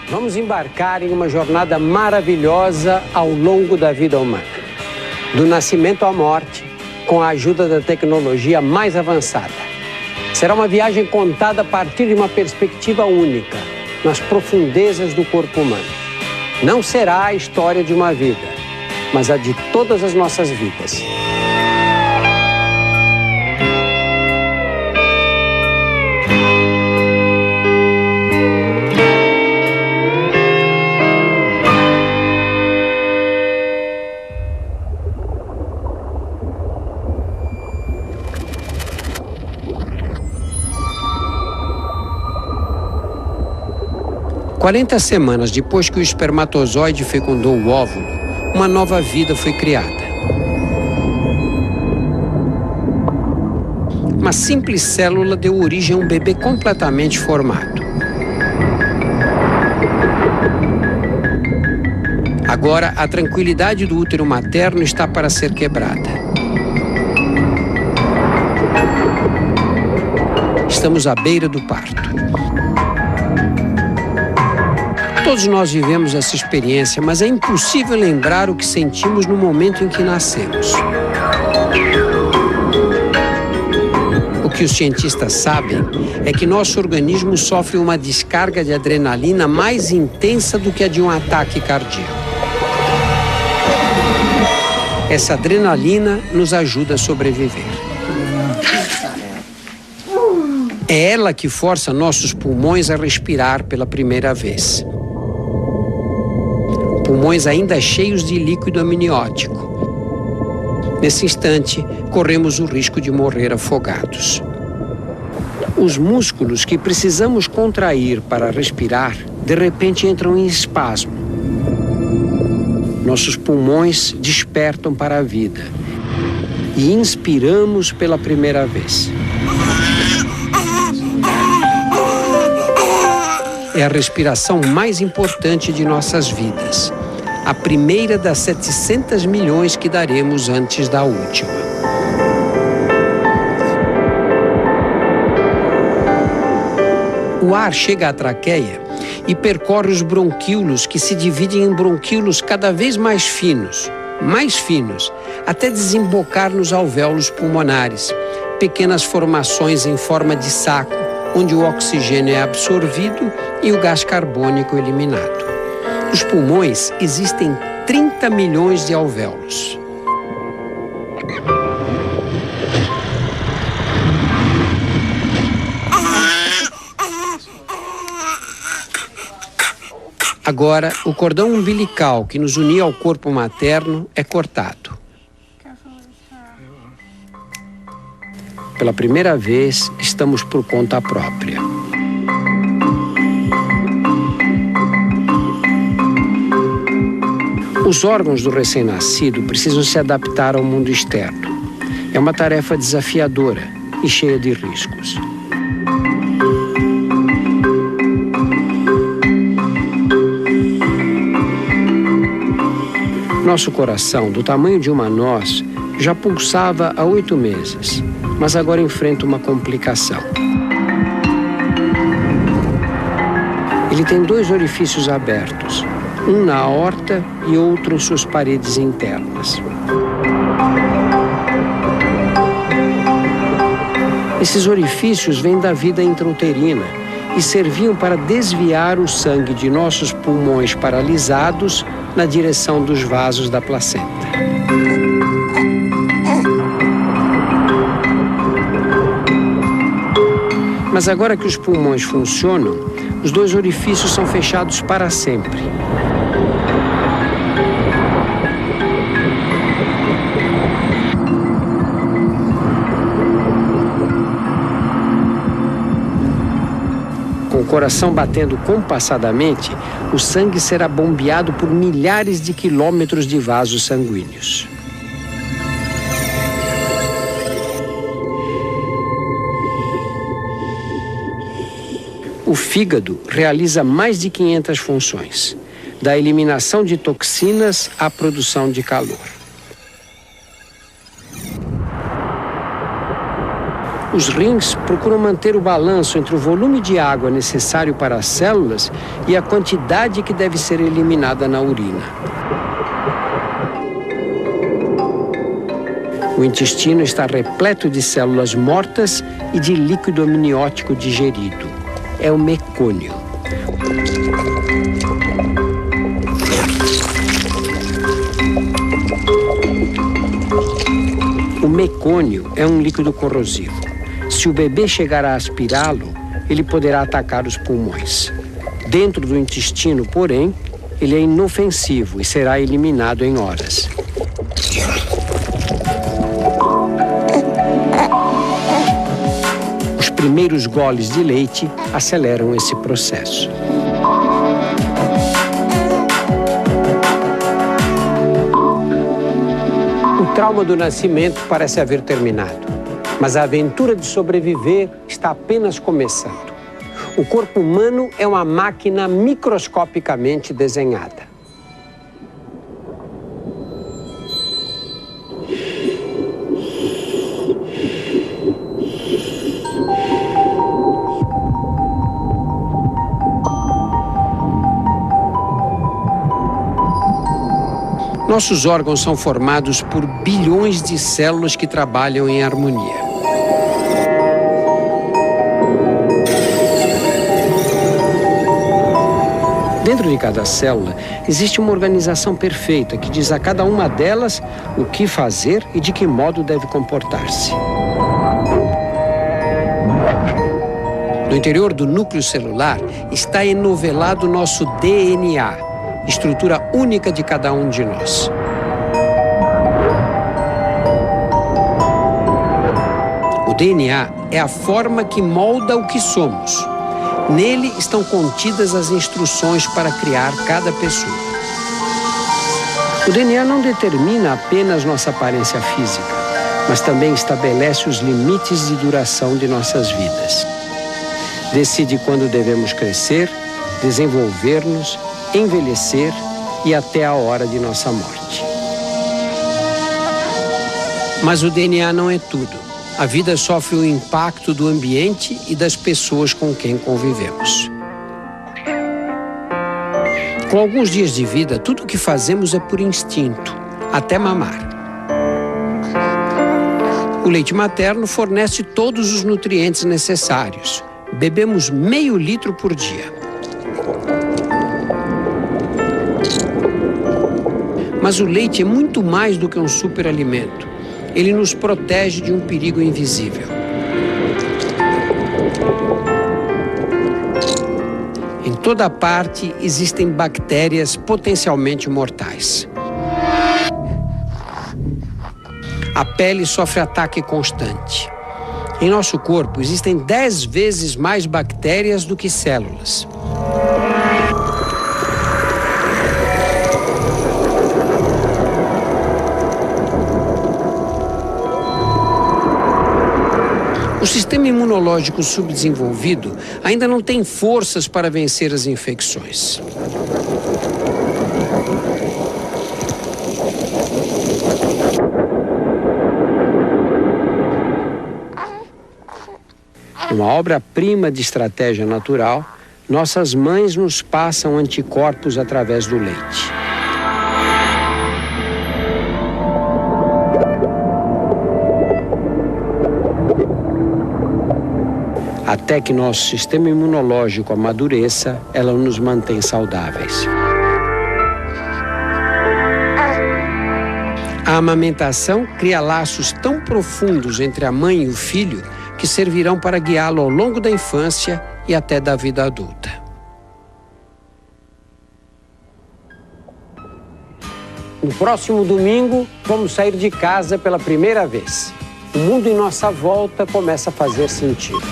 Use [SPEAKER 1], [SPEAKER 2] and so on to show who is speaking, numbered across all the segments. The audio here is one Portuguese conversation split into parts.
[SPEAKER 1] Vamos embarcar em uma jornada maravilhosa ao longo da vida humana. Do nascimento à morte, com a ajuda da tecnologia mais avançada. Será uma viagem contada a partir de uma perspectiva única, nas profundezas do corpo humano. Não será a história de uma vida, mas a de todas as nossas vidas. Quarenta semanas depois que o espermatozoide fecundou o óvulo, uma nova vida foi criada. Uma simples célula deu origem a um bebê completamente formado. Agora, a tranquilidade do útero materno está para ser quebrada. Estamos à beira do parto. Todos nós vivemos essa experiência, mas é impossível lembrar o que sentimos no momento em que nascemos. O que os cientistas sabem é que nosso organismo sofre uma descarga de adrenalina mais intensa do que a de um ataque cardíaco. Essa adrenalina nos ajuda a sobreviver. É ela que força nossos pulmões a respirar pela primeira vez. Pulmões ainda cheios de líquido amniótico. Nesse instante, corremos o risco de morrer afogados. Os músculos que precisamos contrair para respirar, de repente entram em espasmo. Nossos pulmões despertam para a vida e inspiramos pela primeira vez. É a respiração mais importante de nossas vidas. A primeira das 700 milhões que daremos antes da última. O ar chega à traqueia e percorre os bronquíolos, que se dividem em bronquíolos cada vez mais finos, até desembocar nos alvéolos pulmonares, pequenas formações em forma de saco, onde o oxigênio é absorvido e o gás carbônico eliminado. Nos pulmões existem 30 milhões de alvéolos. Agora, o cordão umbilical que nos unia ao corpo materno é cortado. Pela primeira vez, estamos por conta própria. Os órgãos do recém-nascido precisam se adaptar ao mundo externo. É uma tarefa desafiadora e cheia de riscos. Nosso coração, do tamanho de uma noz, já pulsava há 8 meses, mas agora enfrenta uma complicação. Ele tem 2 orifícios abertos, um na aorta e outro em suas paredes internas. Esses orifícios vêm da vida intrauterina e serviam para desviar o sangue de nossos pulmões paralisados na direção dos vasos da placenta. Mas agora que os pulmões funcionam, os 2 orifícios são fechados para sempre. Com o coração batendo compassadamente, o sangue será bombeado por milhares de quilômetros de vasos sanguíneos. O fígado realiza mais de 500 funções, da eliminação de toxinas à produção de calor. Os rins procuram manter o balanço entre o volume de água necessário para as células e a quantidade que deve ser eliminada na urina. O intestino está repleto de células mortas e de líquido amniótico digerido. É o mecônio. O mecônio é um líquido corrosivo. Se o bebê chegar a aspirá-lo, ele poderá atacar os pulmões. Dentro do intestino, porém, ele é inofensivo e será eliminado em horas. Os primeiros goles de leite aceleram esse processo. O trauma do nascimento parece haver terminado, mas a aventura de sobreviver está apenas começando. O corpo humano é uma máquina microscopicamente desenhada. Nossos órgãos são formados por bilhões de células que trabalham em harmonia. Dentro de cada célula existe uma organização perfeita que diz a cada uma delas o que fazer e de que modo deve comportar-se. No interior do núcleo celular está enovelado nosso DNA, estrutura única de cada um de nós. O DNA é a forma que molda o que somos. Nele estão contidas as instruções para criar cada pessoa. O DNA não determina apenas nossa aparência física, mas também estabelece os limites de duração de nossas vidas. Decide quando devemos crescer, desenvolver-nos, envelhecer e até a hora de nossa morte. Mas o DNA não é tudo. A vida sofre o impacto do ambiente e das pessoas com quem convivemos. Com alguns dias de vida, tudo o que fazemos é por instinto, até mamar. O leite materno fornece todos os nutrientes necessários. Bebemos meio litro por dia. Mas o leite é muito mais do que um superalimento. Ele nos protege de um perigo invisível. Em toda parte existem bactérias potencialmente mortais. A pele sofre ataque constante. Em nosso corpo existem 10 vezes mais bactérias do que células. O sistema imunológico subdesenvolvido ainda não tem forças para vencer as infecções. Uma obra-prima de estratégia natural, nossas mães nos passam anticorpos através do leite. Até que nosso sistema imunológico amadureça, ela nos mantém saudáveis. A amamentação cria laços tão profundos entre a mãe e o filho que servirão para guiá-lo ao longo da infância e até da vida adulta. No próximo domingo, vamos sair de casa pela primeira vez. O mundo em nossa volta começa a fazer sentido.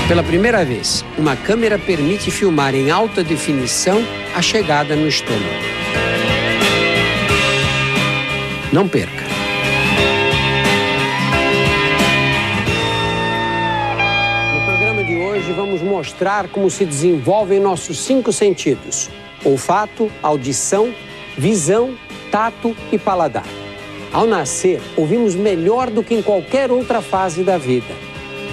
[SPEAKER 1] Pela primeira vez, uma câmera permite filmar em alta definição a chegada no estômago. Não perca! vamos mostrar como se desenvolvem nossos 5 sentidos: olfato, audição, visão, tato e paladar. Ao nascer, ouvimos melhor do que em qualquer outra fase da vida,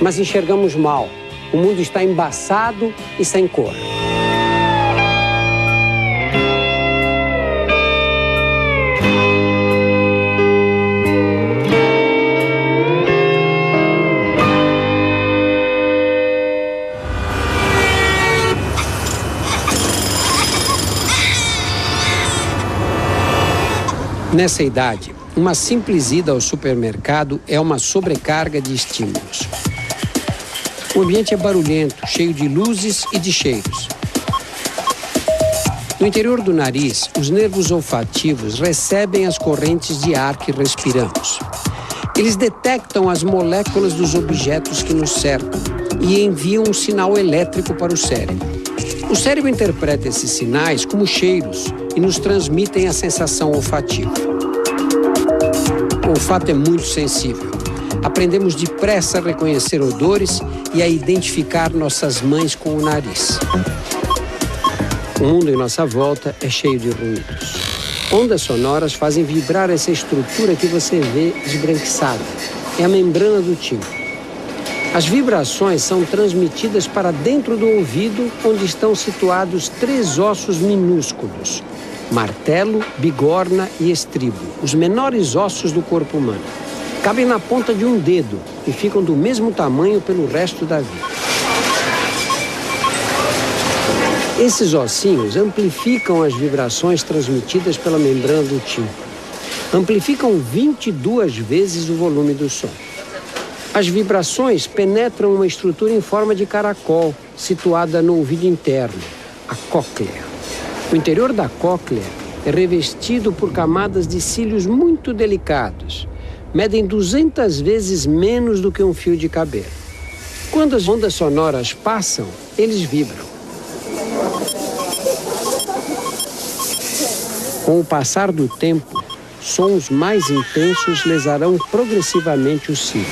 [SPEAKER 1] mas enxergamos mal. O mundo está embaçado e sem cor. Nessa idade, uma simples ida ao supermercado é uma sobrecarga de estímulos. O ambiente é barulhento, cheio de luzes e de cheiros. No interior do nariz, os nervos olfativos recebem as correntes de ar que respiramos. Eles detectam as moléculas dos objetos que nos cercam e enviam um sinal elétrico para o cérebro. O cérebro interpreta esses sinais como cheiros e nos transmitem a sensação olfativa. O olfato é muito sensível. Aprendemos depressa a reconhecer odores e a identificar nossas mães com o nariz. O mundo em nossa volta é cheio de ruídos. Ondas sonoras fazem vibrar essa estrutura que você vê esbranquiçada. É a membrana do tímpano. As vibrações são transmitidas para dentro do ouvido, onde estão situados 3 ossos minúsculos: martelo, bigorna e estribo, os menores ossos do corpo humano. Cabem na ponta de um dedo e ficam do mesmo tamanho pelo resto da vida. Esses ossinhos amplificam as vibrações transmitidas pela membrana do tímpano. Amplificam 22 vezes o volume do som. As vibrações penetram uma estrutura em forma de caracol, situada no ouvido interno, a cóclea. O interior da cóclea é revestido por camadas de cílios muito delicados. Medem 200 vezes menos do que um fio de cabelo. Quando as ondas sonoras passam, eles vibram. Com o passar do tempo, sons mais intensos lesarão progressivamente os cílios.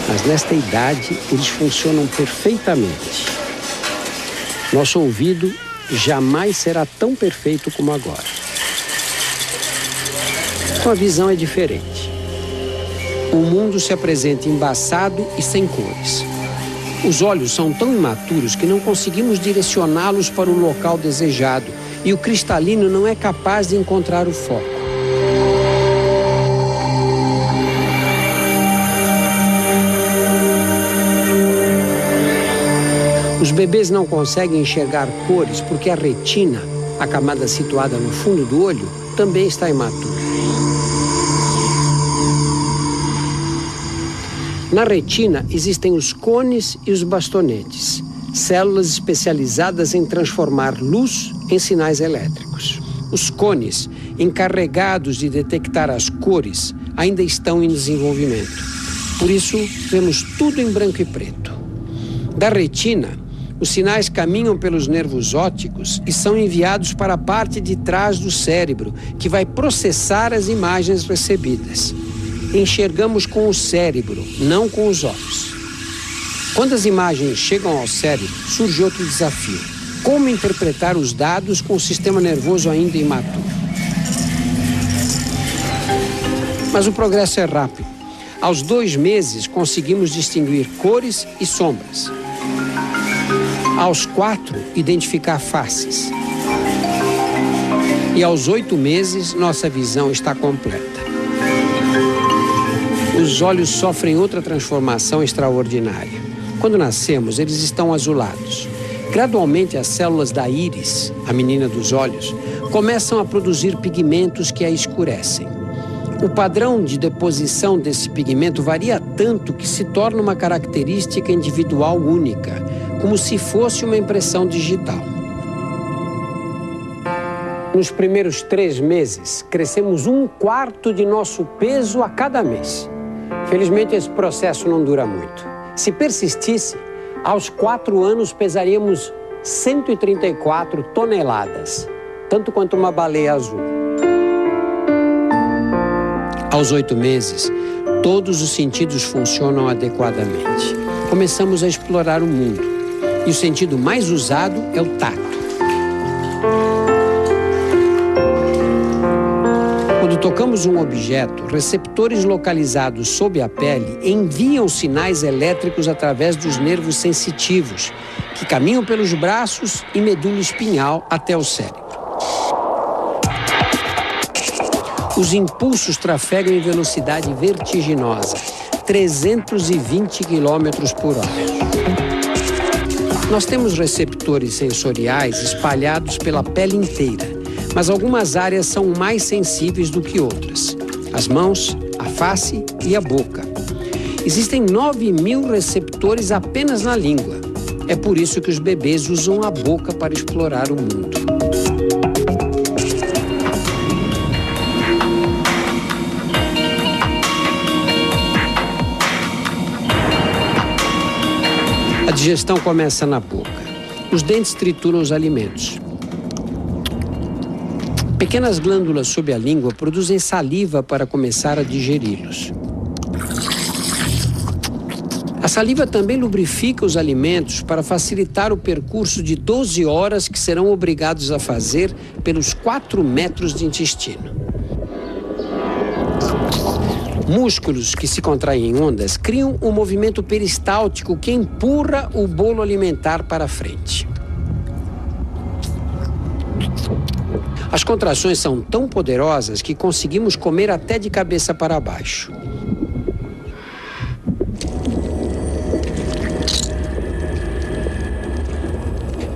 [SPEAKER 1] Mas nesta idade, eles funcionam perfeitamente. Nosso ouvido jamais será tão perfeito como agora. Sua visão é diferente. O mundo se apresenta embaçado e sem cores. Os olhos são tão imaturos que não conseguimos direcioná-los para o local desejado e o cristalino não é capaz de encontrar o foco. Os bebês não conseguem enxergar cores porque a retina, a camada situada no fundo do olho, também está imatura. Na retina existem os cones e os bastonetes, células especializadas em transformar luz em sinais elétricos. Os cones, encarregados de detectar as cores, ainda estão em desenvolvimento. Por isso, vemos tudo em branco e preto. Da retina, os sinais caminham pelos nervos ópticos e são enviados para a parte de trás do cérebro, que vai processar as imagens recebidas. Enxergamos com o cérebro, não com os olhos. Quando as imagens chegam ao cérebro, surge outro desafio: como interpretar os dados com o sistema nervoso ainda imaturo. Mas o progresso é rápido. Aos 2 meses, conseguimos distinguir cores e sombras. Aos 4, identificar faces. E aos 8 meses, nossa visão está completa. Os olhos sofrem outra transformação extraordinária. Quando nascemos, eles estão azulados. Gradualmente, as células da íris, a menina dos olhos, começam a produzir pigmentos que a escurecem. O padrão de deposição desse pigmento varia tanto que se torna uma característica individual única, como se fosse uma impressão digital. Nos primeiros 3 meses, crescemos 1/4 de nosso peso a cada mês. Felizmente, esse processo não dura muito. Se persistisse, aos 4 anos pesaríamos 134 toneladas, tanto quanto uma baleia azul. Aos 8 meses, todos os sentidos funcionam adequadamente. Começamos a explorar o mundo. E o sentido mais usado é o tato. Quando tocamos um objeto, receptores localizados sob a pele enviam sinais elétricos através dos nervos sensitivos, que caminham pelos braços e medula espinhal até o cérebro. Os impulsos trafegam em velocidade vertiginosa, 320 km por hora. Nós temos receptores sensoriais espalhados pela pele inteira, mas algumas áreas são mais sensíveis do que outras. As mãos, a face e a boca. Existem 9.000 receptores apenas na língua. É por isso que os bebês usam a boca para explorar o mundo. A digestão começa na boca. Os dentes trituram os alimentos. Pequenas glândulas sob a língua produzem saliva para começar a digeri-los. A saliva também lubrifica os alimentos para facilitar o percurso de 12 horas que serão obrigados a fazer pelos 4 metros de intestino. Músculos que se contraem em ondas criam um movimento peristáltico que empurra o bolo alimentar para frente. As contrações são tão poderosas que conseguimos comer até de cabeça para baixo.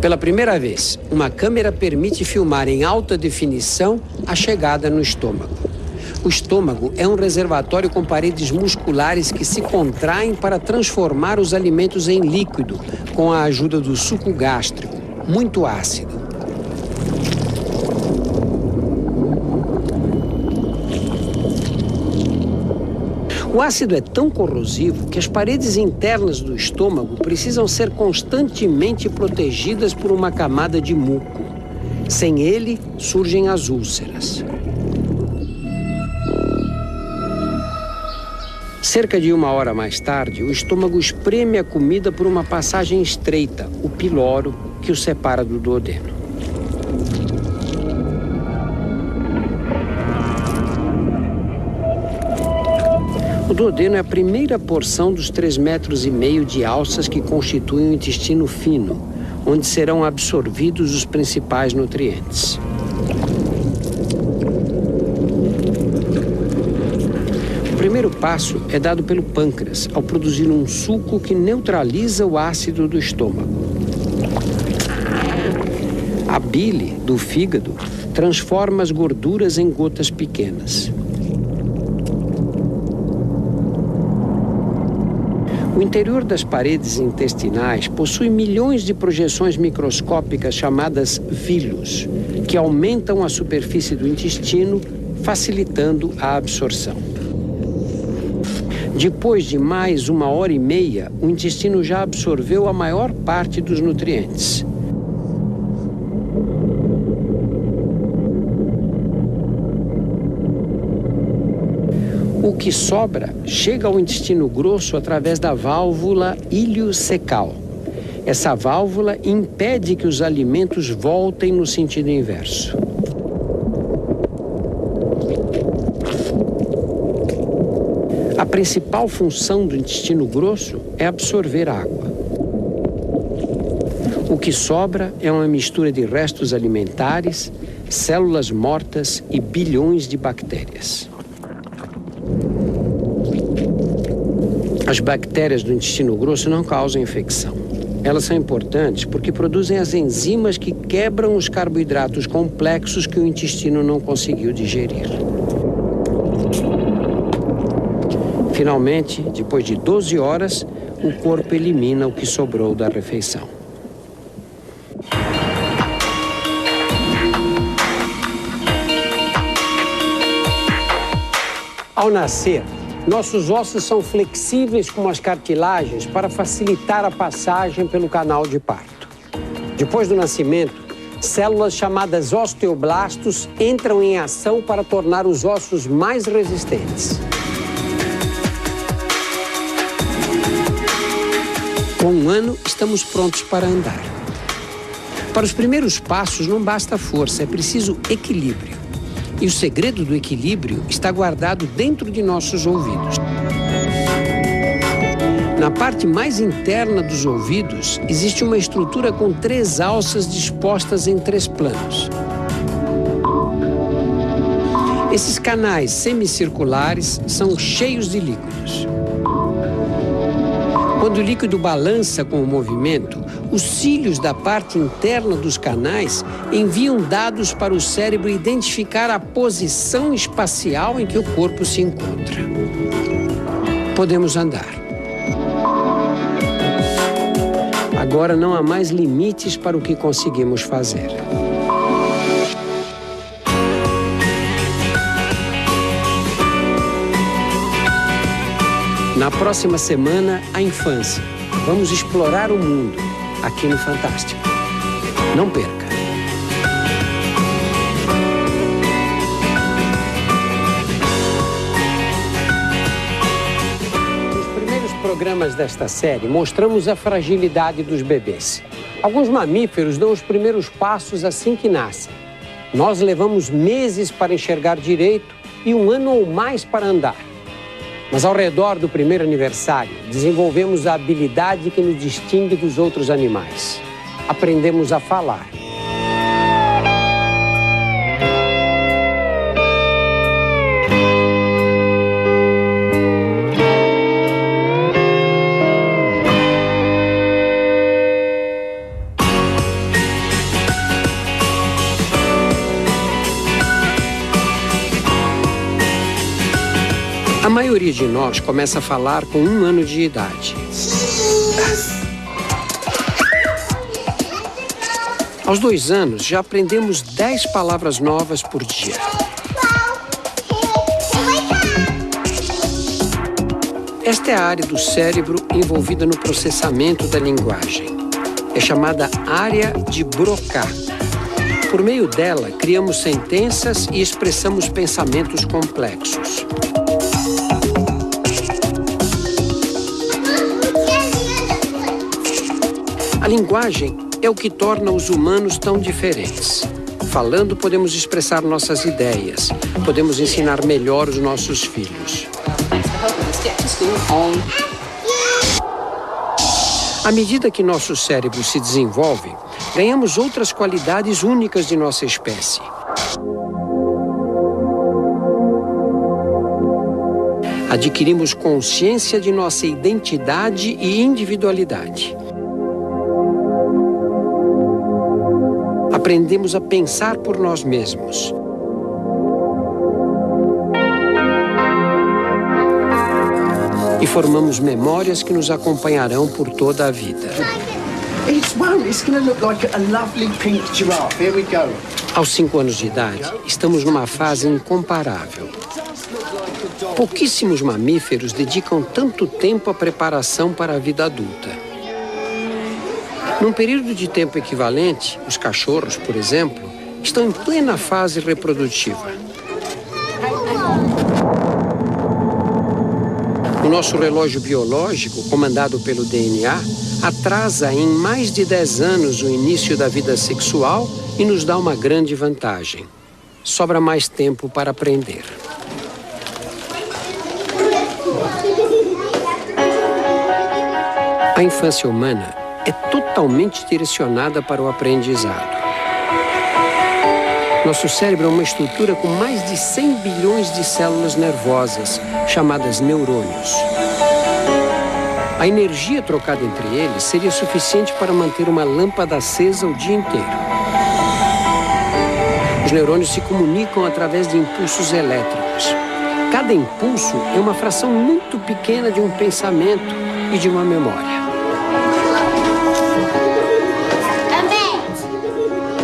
[SPEAKER 1] Pela primeira vez, uma câmera permite filmar em alta definição a chegada no estômago. O estômago é um reservatório com paredes musculares que se contraem para transformar os alimentos em líquido, com a ajuda do suco gástrico, muito ácido. O ácido é tão corrosivo que as paredes internas do estômago precisam ser constantemente protegidas por uma camada de muco. Sem ele, surgem as úlceras. Cerca de 1 hora mais tarde, o estômago espreme a comida por uma passagem estreita, o piloro, que o separa do duodeno. O duodeno é a primeira porção dos 3,5 metros de alças que constituem o intestino fino, onde serão absorvidos os principais nutrientes. O primeiro passo é dado pelo pâncreas, ao produzir um suco que neutraliza o ácido do estômago. A bile do fígado transforma as gorduras em gotas pequenas. O interior das paredes intestinais possui milhões de projeções microscópicas chamadas vilus, que aumentam a superfície do intestino, facilitando a absorção. Depois de mais 1h30, o intestino já absorveu a maior parte dos nutrientes. O que sobra chega ao intestino grosso através da válvula iliocecal. Essa válvula impede que os alimentos voltem no sentido inverso. A principal função do intestino grosso é absorver água. O que sobra é uma mistura de restos alimentares, células mortas e bilhões de bactérias. As bactérias do intestino grosso não causam infecção. Elas são importantes porque produzem as enzimas que quebram os carboidratos complexos que o intestino não conseguiu digerir. Finalmente, depois de 12 horas, o corpo elimina o que sobrou da refeição. Ao nascer, nossos ossos são flexíveis como as cartilagens para facilitar a passagem pelo canal de parto. Depois do nascimento, células chamadas osteoblastos entram em ação para tornar os ossos mais resistentes. Com 1 ano, estamos prontos para andar. Para os primeiros passos não basta força, é preciso equilíbrio. E o segredo do equilíbrio está guardado dentro de nossos ouvidos. Na parte mais interna dos ouvidos, existe uma estrutura com 3 alças dispostas em 3 planos. Esses canais semicirculares são cheios de líquidos. Quando o líquido balança com o movimento, os cílios da parte interna dos canais enviam dados para o cérebro identificar a posição espacial em que o corpo se encontra. Podemos andar. Agora não há mais limites para o que conseguimos fazer. Na próxima semana, a infância. Vamos explorar o mundo aqui no Fantástico. Não perca! Nos primeiros programas desta série, mostramos a fragilidade dos bebês. Alguns mamíferos dão os primeiros passos assim que nascem. Nós levamos meses para enxergar direito e 1 ano ou mais para andar. Mas ao redor do primeiro aniversário, desenvolvemos a habilidade que nos distingue dos outros animais. Aprendemos a falar. A maioria de nós começa a falar com 1 ano de idade. Aos 2 anos, já aprendemos 10 palavras novas por dia. Esta é a área do cérebro envolvida no processamento da linguagem. É chamada área de Broca. Por meio dela, criamos sentenças e expressamos pensamentos complexos. A linguagem é o que torna os humanos tão diferentes. Falando, podemos expressar nossas ideias. Podemos ensinar melhor os nossos filhos. À medida que nosso cérebro se desenvolve, ganhamos outras qualidades únicas de nossa espécie. Adquirimos consciência de nossa identidade e individualidade. Aprendemos a pensar por nós mesmos. E formamos memórias que nos acompanharão por toda a vida. Aos 5 anos de idade, estamos numa fase incomparável. Pouquíssimos mamíferos dedicam tanto tempo à preparação para a vida adulta. Num período de tempo equivalente, os cachorros, por exemplo, estão em plena fase reprodutiva. O nosso relógio biológico, comandado pelo DNA, atrasa em mais de 10 anos o início da vida sexual e nos dá uma grande vantagem. Sobra mais tempo para aprender. A infância humana é totalmente direcionada para o aprendizado. Nosso cérebro é uma estrutura com mais de 100 bilhões de células nervosas, chamadas neurônios. A energia trocada entre eles seria suficiente para manter uma lâmpada acesa o dia inteiro. Os neurônios se comunicam através de impulsos elétricos. Cada impulso é uma fração muito pequena de um pensamento e de uma memória.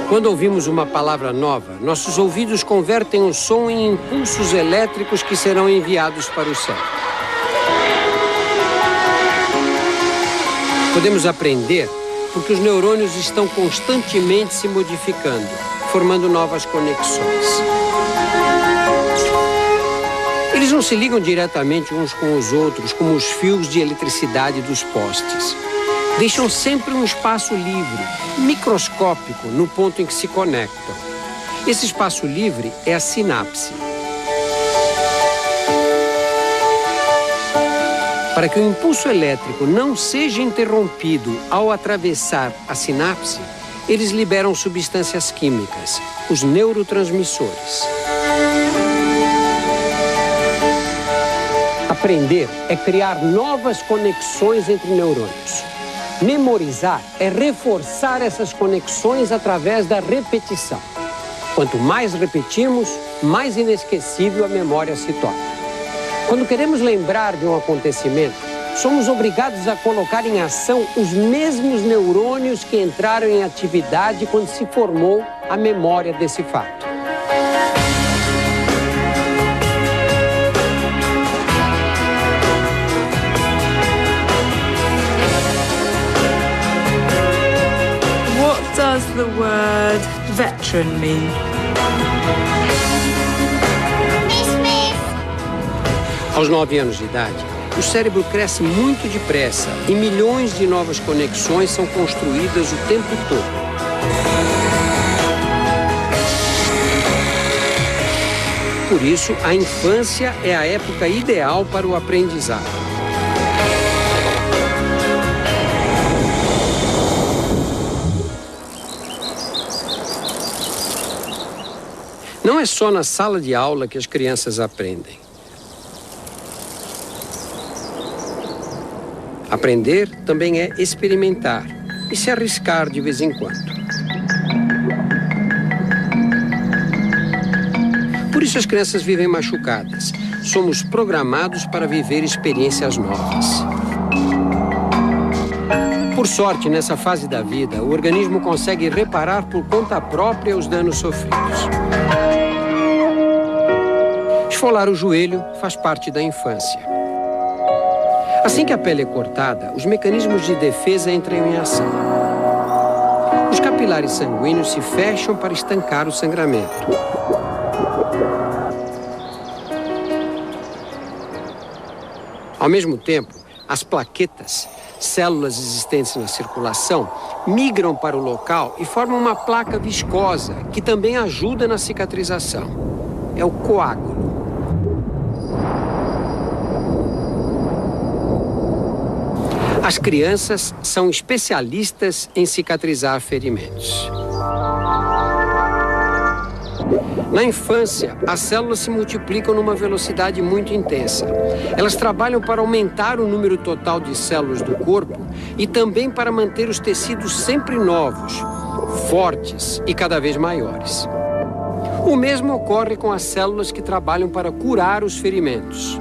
[SPEAKER 1] Quando ouvimos uma palavra nova, nossos ouvidos convertem o som em impulsos elétricos que serão enviados para o cérebro. Podemos aprender porque os neurônios estão constantemente se modificando, formando novas conexões. Eles não se ligam diretamente uns com os outros, como os fios de eletricidade dos postes. deixam sempre um espaço livre, microscópico, no ponto em que se conectam. Esse espaço livre é a sinapse. Para que o impulso elétrico não seja interrompido ao atravessar a sinapse, eles liberam substâncias químicas, os neurotransmissores. Aprender é criar novas conexões entre neurônios. Memorizar é reforçar essas conexões através da repetição. Quanto mais repetimos, mais inesquecível a memória se torna. Quando queremos lembrar de um acontecimento, somos obrigados a colocar em ação os mesmos neurônios que entraram em atividade quando se formou a memória desse fato.
[SPEAKER 2] What does the word veteran mean?
[SPEAKER 1] Aos 9 anos de idade, o cérebro cresce muito depressa e milhões de novas conexões são construídas o tempo todo. Por isso, a infância é a época ideal para o aprendizado. Não é só na sala de aula que as crianças aprendem. Aprender também é experimentar e se arriscar de vez em quando. Por isso as crianças vivem machucadas. Somos programados para viver experiências novas. Por sorte, nessa fase da vida, o organismo consegue reparar por conta própria os danos sofridos. Esfolar o joelho faz parte da infância. Assim que a pele é cortada, os mecanismos de defesa entram em ação. Os capilares sanguíneos se fecham para estancar o sangramento. Ao mesmo tempo, as plaquetas, células existentes na circulação, migram para o local e formam uma placa viscosa que também ajuda na cicatrização. É o coágulo. As crianças são especialistas em cicatrizar ferimentos. Na infância, as células se multiplicam numa velocidade muito intensa. Elas trabalham para aumentar o número total de células do corpo e também para manter os tecidos sempre novos, fortes e cada vez maiores. O mesmo ocorre com as células que trabalham para curar os ferimentos.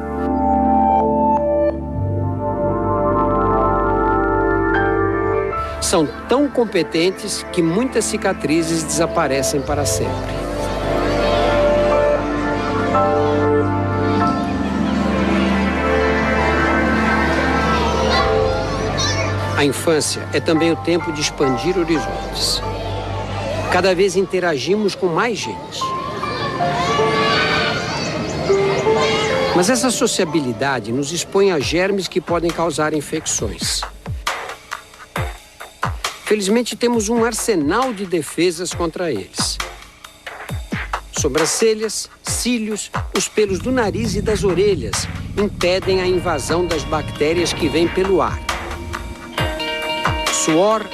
[SPEAKER 1] São tão competentes que muitas cicatrizes desaparecem para sempre. A infância é também o tempo de expandir horizontes. Cada vez interagimos com mais gente. Mas essa sociabilidade nos expõe a germes que podem causar infecções. Felizmente, temos um arsenal de defesas contra eles. Sobrancelhas, cílios, os pelos do nariz e das orelhas impedem a invasão das bactérias que vêm pelo ar. Suor,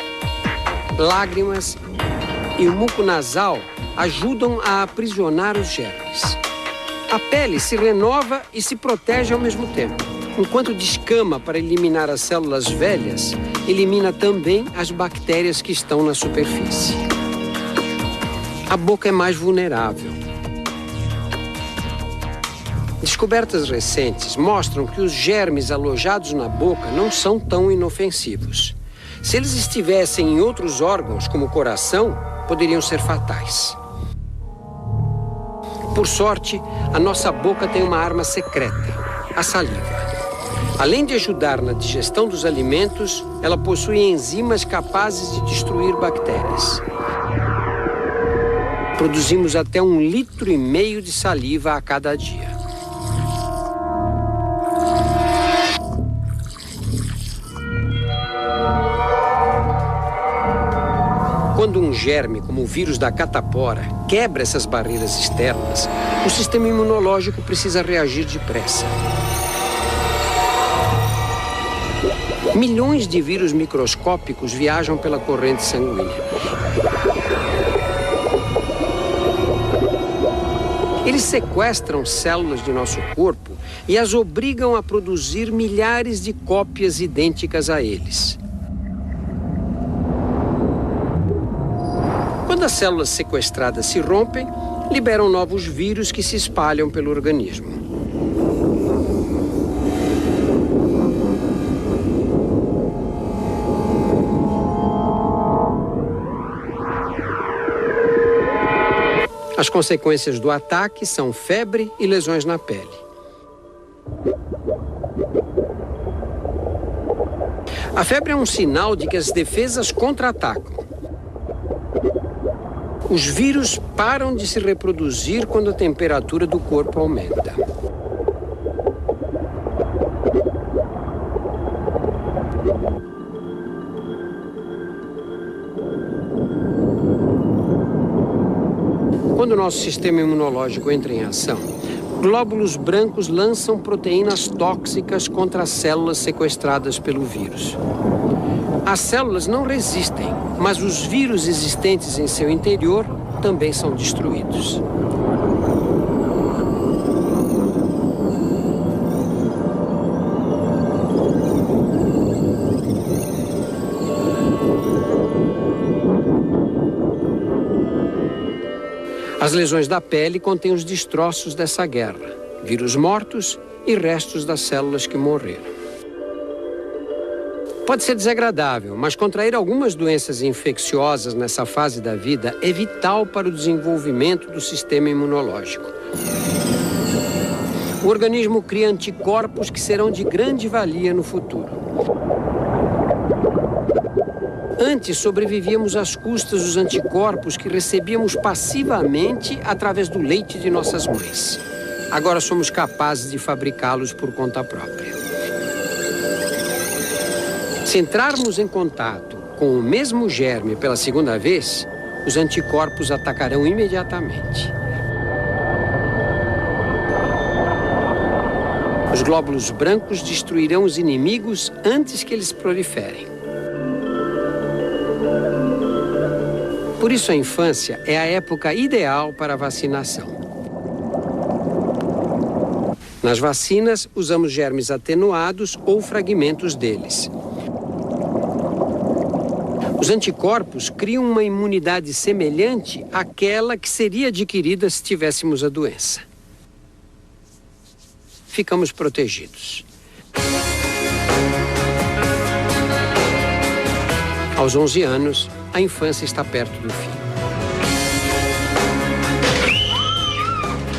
[SPEAKER 1] lágrimas e o muco nasal ajudam a aprisionar os germes. A pele se renova e se protege ao mesmo tempo. Enquanto descama para eliminar as células velhas, elimina também as bactérias que estão na superfície. A boca é mais vulnerável. Descobertas recentes mostram que os germes alojados na boca não são tão inofensivos. Se eles estivessem em outros órgãos, como o coração, poderiam ser fatais. Por sorte, a nossa boca tem uma arma secreta, a saliva. Além de ajudar na digestão dos alimentos, ela possui enzimas capazes de destruir bactérias. Produzimos até 1,5 litro de saliva a cada dia. Quando um germe, como o vírus da catapora, quebra essas barreiras externas, o sistema imunológico precisa reagir depressa. Milhões de vírus microscópicos viajam pela corrente sanguínea. Eles sequestram células de nosso corpo e as obrigam a produzir milhares de cópias idênticas a eles. Quando as células sequestradas se rompem, liberam novos vírus que se espalham pelo organismo. As consequências do ataque são febre e lesões na pele. A febre é um sinal de que as defesas contra-atacam. Os vírus param de se reproduzir quando a temperatura do corpo aumenta. Quando o nosso sistema imunológico entra em ação, glóbulos brancos lançam proteínas tóxicas contra as células sequestradas pelo vírus. As células não resistem, mas os vírus existentes em seu interior também são destruídos. As lesões da pele contêm os destroços dessa guerra, vírus mortos e restos das células que morreram. Pode ser desagradável, mas contrair algumas doenças infecciosas nessa fase da vida é vital para o desenvolvimento do sistema imunológico. O organismo cria anticorpos que serão de grande valia no futuro. Antes, sobrevivíamos às custas dos anticorpos que recebíamos passivamente através do leite de nossas mães. Agora somos capazes de fabricá-los por conta própria. Se entrarmos em contato com o mesmo germe pela segunda vez, os anticorpos atacarão imediatamente. Os glóbulos brancos destruirão os inimigos antes que eles proliferem. Por isso, a infância é a época ideal para a vacinação. Nas vacinas, usamos germes atenuados ou fragmentos deles. Os anticorpos criam uma imunidade semelhante àquela que seria adquirida se tivéssemos a doença. Ficamos protegidos. Aos 11 anos, a infância está perto do fim.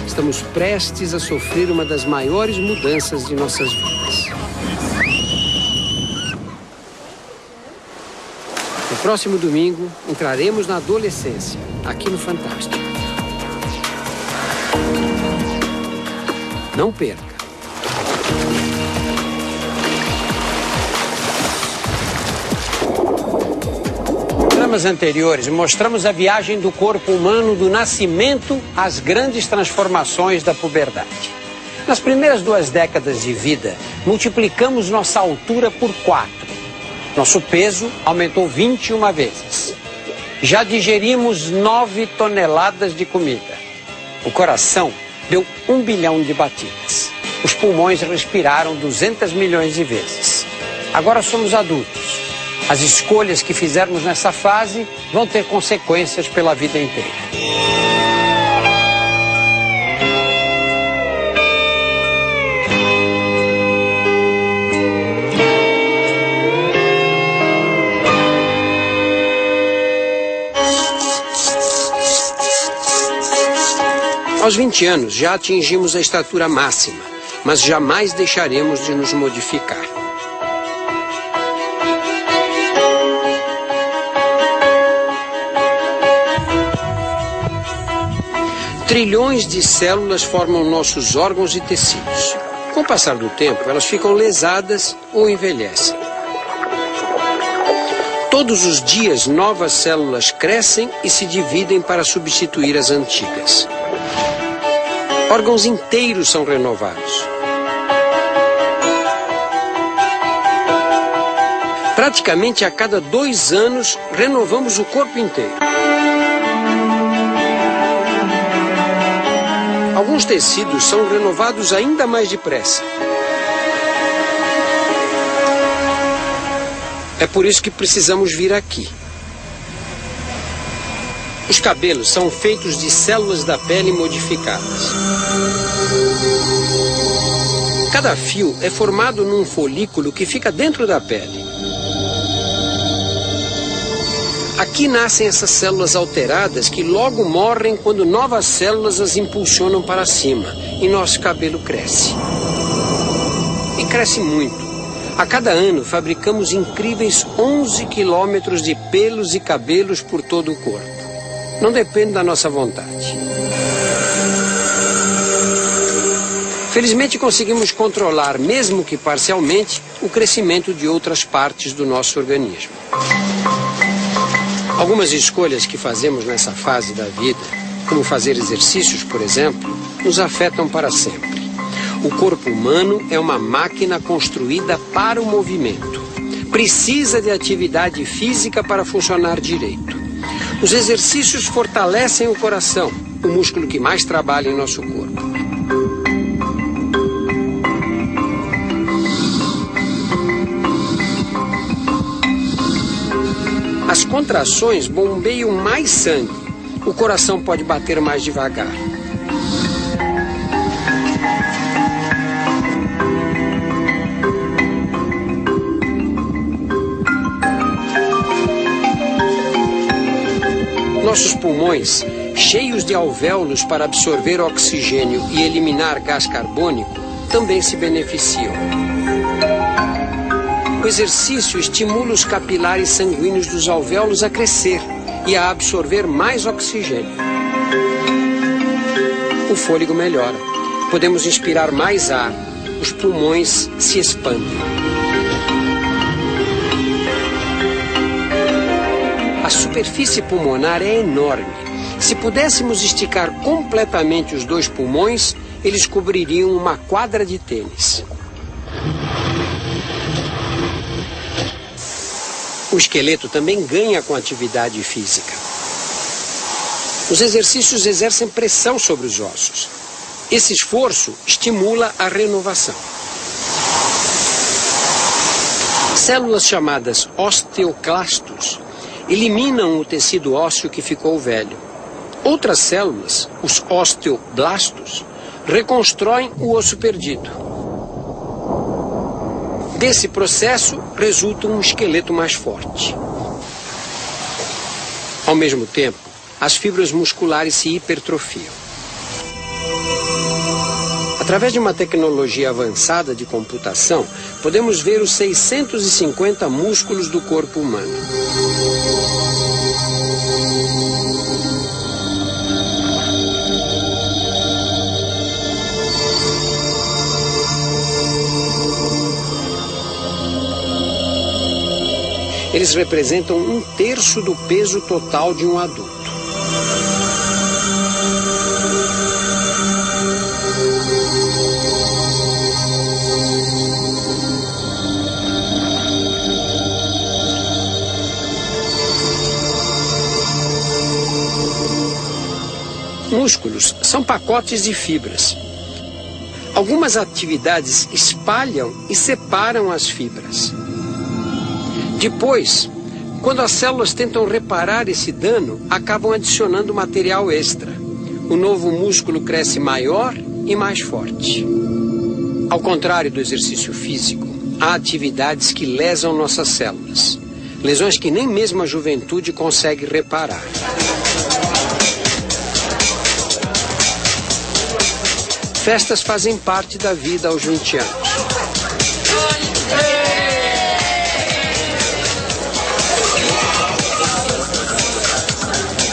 [SPEAKER 1] Estamos prestes a sofrer uma das maiores mudanças de nossas vidas. No próximo domingo, entraremos na adolescência, aqui no Fantástico. Não perca! Em programas anteriores, mostramos a viagem do corpo humano do nascimento às grandes transformações da puberdade. Nas primeiras 2 décadas de vida, multiplicamos nossa altura por 4. Nosso peso aumentou 21 vezes. Já digerimos 9 toneladas de comida. O coração deu 1 bilhão de batidas. Os pulmões respiraram 200 milhões de vezes. Agora somos adultos. As escolhas que fizermos nessa fase vão ter consequências pela vida inteira. Aos 20 anos já atingimos a estatura máxima, mas jamais deixaremos de nos modificar. Trilhões de células formam nossos órgãos e tecidos. Com o passar do tempo, elas ficam lesadas ou envelhecem. Todos os dias, novas células crescem e se dividem para substituir as antigas. Órgãos inteiros são renovados. Praticamente a cada 2 anos, renovamos o corpo inteiro. Alguns tecidos são renovados ainda mais depressa. É por isso que precisamos vir aqui. Os cabelos são feitos de células da pele modificadas. Cada fio é formado num folículo que fica dentro da pele. Aqui nascem essas células alteradas que logo morrem quando novas células as impulsionam para cima e nosso cabelo cresce. E cresce muito. A cada ano fabricamos incríveis 11 quilômetros de pelos e cabelos por todo o corpo. Não depende da nossa vontade. Felizmente conseguimos controlar, mesmo que parcialmente, o crescimento de outras partes do nosso organismo. Algumas escolhas que fazemos nessa fase da vida, como fazer exercícios, por exemplo, nos afetam para sempre. O corpo humano é uma máquina construída para o movimento. Precisa de atividade física para funcionar direito. Os exercícios fortalecem o coração, o músculo que mais trabalha em nosso corpo. As contrações bombeiam mais sangue. O coração pode bater mais devagar. Nossos pulmões, cheios de alvéolos para absorver oxigênio e eliminar gás carbônico, também se beneficiam. O exercício estimula os capilares sanguíneos dos alvéolos a crescer e a absorver mais oxigênio. O fôlego melhora. Podemos inspirar mais ar. Os pulmões se expandem. A superfície pulmonar é enorme. Se pudéssemos esticar completamente os 2 pulmões, eles cobririam uma quadra de tênis. O esqueleto também ganha com atividade física. Os exercícios exercem pressão sobre os ossos. Esse esforço estimula a renovação. Células chamadas osteoclastos eliminam o tecido ósseo que ficou velho. Outras células, os osteoblastos, reconstroem o osso perdido. Desse processo resulta um esqueleto mais forte. Ao mesmo tempo, as fibras musculares se hipertrofiam. Através de uma tecnologia avançada de computação, podemos ver os 650 músculos do corpo humano. Eles representam 1/3 do peso total de um adulto. Músculos são pacotes de fibras. Algumas atividades espalham e separam as fibras. Depois, quando as células tentam reparar esse dano, acabam adicionando material extra. O novo músculo cresce maior e mais forte. Ao contrário do exercício físico, há atividades que lesam nossas células. Lesões que nem mesmo a juventude consegue reparar. Festas fazem parte da vida aos 20 anos.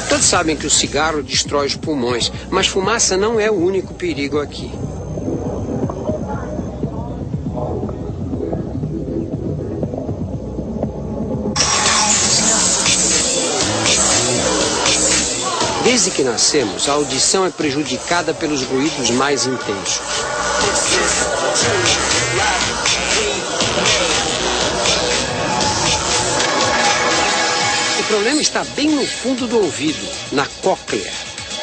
[SPEAKER 1] Todos sabem que o cigarro destrói os pulmões, mas fumaça não é o único perigo aqui. Desde que nascemos, a audição é prejudicada pelos ruídos mais intensos. O problema está bem no fundo do ouvido, na cóclea,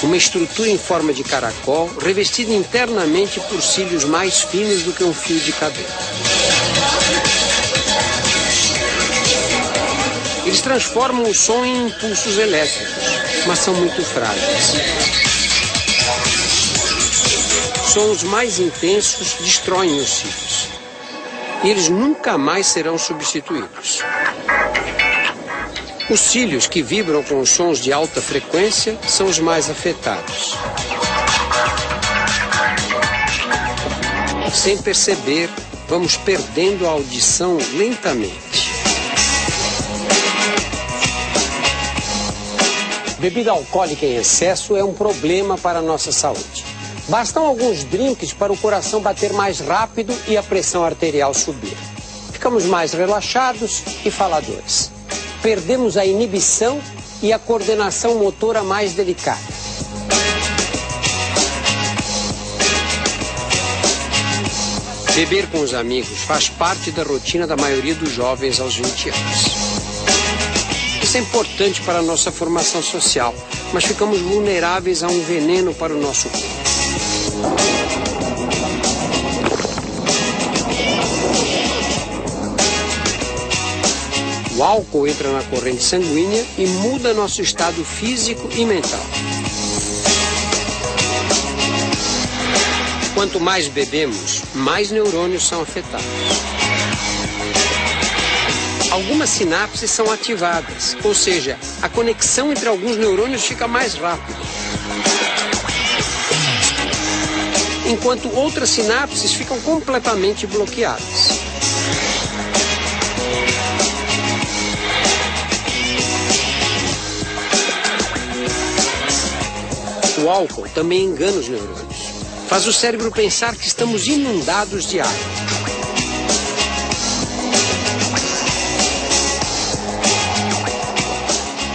[SPEAKER 1] uma estrutura em forma de caracol, revestida internamente por cílios mais finos do que um fio de cabelo. Eles transformam o som em impulsos elétricos, mas são muito frágeis. Sons mais intensos destroem os cílios. E eles nunca mais serão substituídos. Os cílios que vibram com os sons de alta frequência são os mais afetados. Sem perceber, vamos perdendo a audição lentamente. Bebida alcoólica em excesso é um problema para a nossa saúde. Bastam alguns drinks para o coração bater mais rápido e a pressão arterial subir. Ficamos mais relaxados e faladores. Perdemos a inibição e a coordenação motora mais delicada. Beber com os amigos faz parte da rotina da maioria dos jovens aos 20 anos. Isso é importante para a nossa formação social, mas ficamos vulneráveis a um veneno para o nosso corpo. O álcool entra na corrente sanguínea e muda nosso estado físico e mental. Quanto mais bebemos, mais neurônios são afetados. Algumas sinapses são ativadas, ou seja, a conexão entre alguns neurônios fica mais rápida. Enquanto outras sinapses ficam completamente bloqueadas. O álcool também engana os neurônios. Faz o cérebro pensar que estamos inundados de água.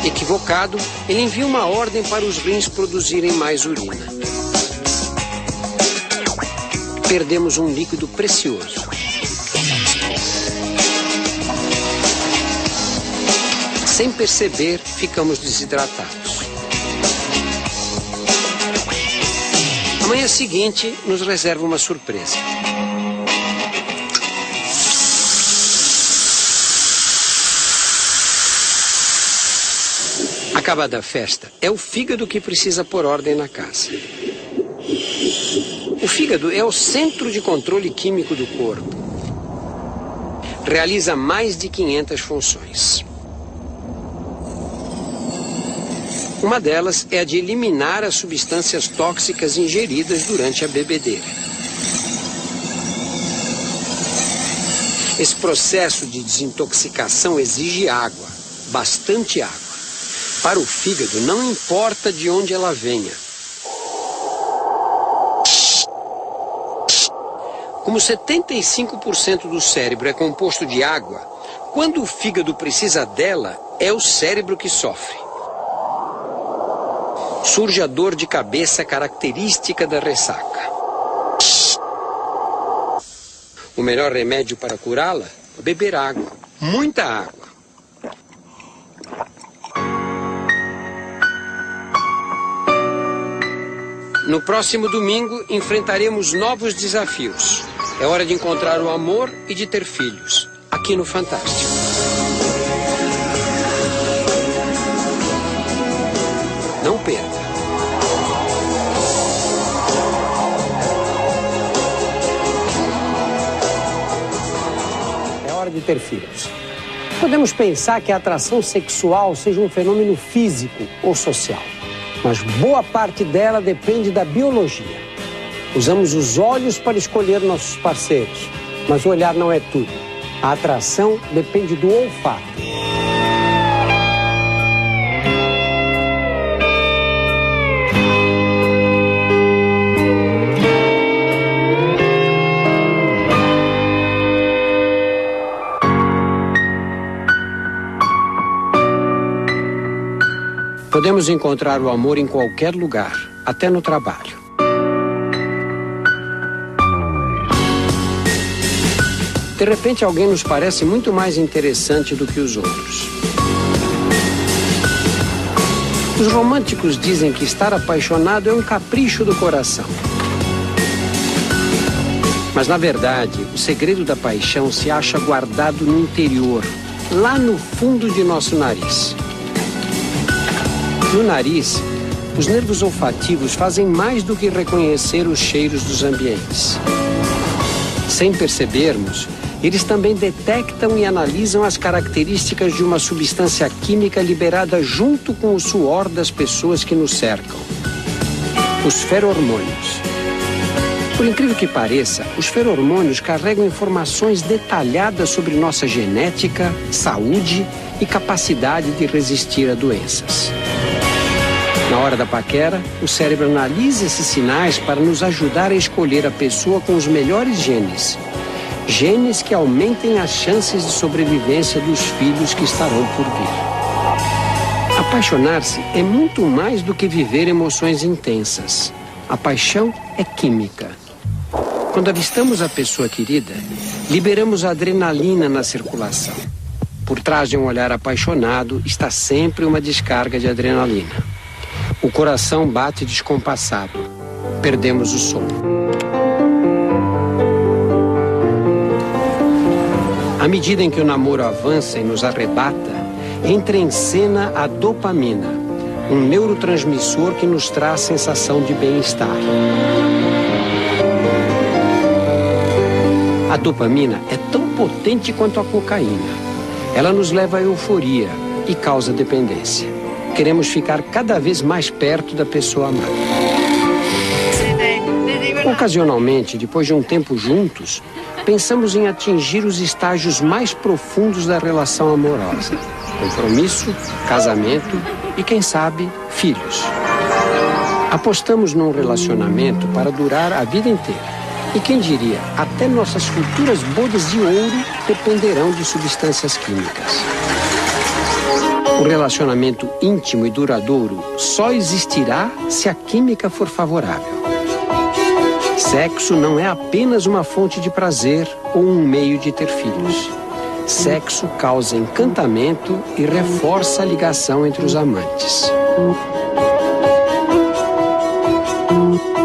[SPEAKER 1] Equivocado, ele envia uma ordem para os rins produzirem mais urina. Perdemos um líquido precioso. Sem perceber, ficamos desidratados. A manhã seguinte nos reserva uma surpresa. Acabada a festa, é o fígado que precisa pôr ordem na casa. O fígado é o centro de controle químico do corpo. Realiza mais de 500 funções. Uma delas é a de eliminar as substâncias tóxicas ingeridas durante a bebedeira. Esse processo de desintoxicação exige água, bastante água. Para o fígado, não importa de onde ela venha. Como 75% do cérebro é composto de água, quando o fígado precisa dela, é o cérebro que sofre. Surge a dor de cabeça característica da ressaca. O melhor remédio para curá-la é beber água, muita água. No próximo domingo, enfrentaremos novos desafios. É hora de encontrar o amor e de ter filhos, aqui no Fantástico. Não perca. É hora de ter filhos. Podemos pensar que a atração sexual seja um fenômeno físico ou social, mas boa parte dela depende da biologia. Usamos os olhos para escolher nossos parceiros, mas o olhar não é tudo. A atração depende do olfato. Podemos encontrar o amor em qualquer lugar, até no trabalho. De repente, alguém nos parece muito mais interessante do que os outros. Os românticos dizem que estar apaixonado é um capricho do coração. Mas, na verdade, o segredo da paixão se acha guardado no interior, lá no fundo de nosso nariz. No nariz, os nervos olfativos fazem mais do que reconhecer os cheiros dos ambientes. Sem percebermos, eles também detectam e analisam as características de uma substância química liberada junto com o suor das pessoas que nos cercam: os ferormônios. Por incrível que pareça, os ferormônios carregam informações detalhadas sobre nossa genética, saúde e capacidade de resistir a doenças. Na hora da paquera, o cérebro analisa esses sinais para nos ajudar a escolher a pessoa com os melhores genes. Genes que aumentem as chances de sobrevivência dos filhos que estarão por vir. Apaixonar-se é muito mais do que viver emoções intensas. A paixão é química. Quando avistamos a pessoa querida, liberamos a adrenalina na circulação. Por trás de um olhar apaixonado está sempre uma descarga de adrenalina. O coração bate descompassado. Perdemos o sono. À medida em que o namoro avança e nos arrebata, entra em cena a dopamina, um neurotransmissor que nos traz sensação de bem-estar. A dopamina é tão potente quanto a cocaína. Ela nos leva à euforia e causa dependência. Queremos ficar cada vez mais perto da pessoa amada. Ocasionalmente, depois de um tempo juntos, pensamos em atingir os estágios mais profundos da relação amorosa: compromisso, casamento e, quem sabe, filhos. Apostamos num relacionamento para durar a vida inteira. E quem diria, até nossas futuras bodas de ouro dependerão de substâncias químicas. O relacionamento íntimo e duradouro só existirá se a química for favorável. Sexo não é apenas uma fonte de prazer ou um meio de ter filhos. Sexo causa encantamento e reforça a ligação entre os amantes.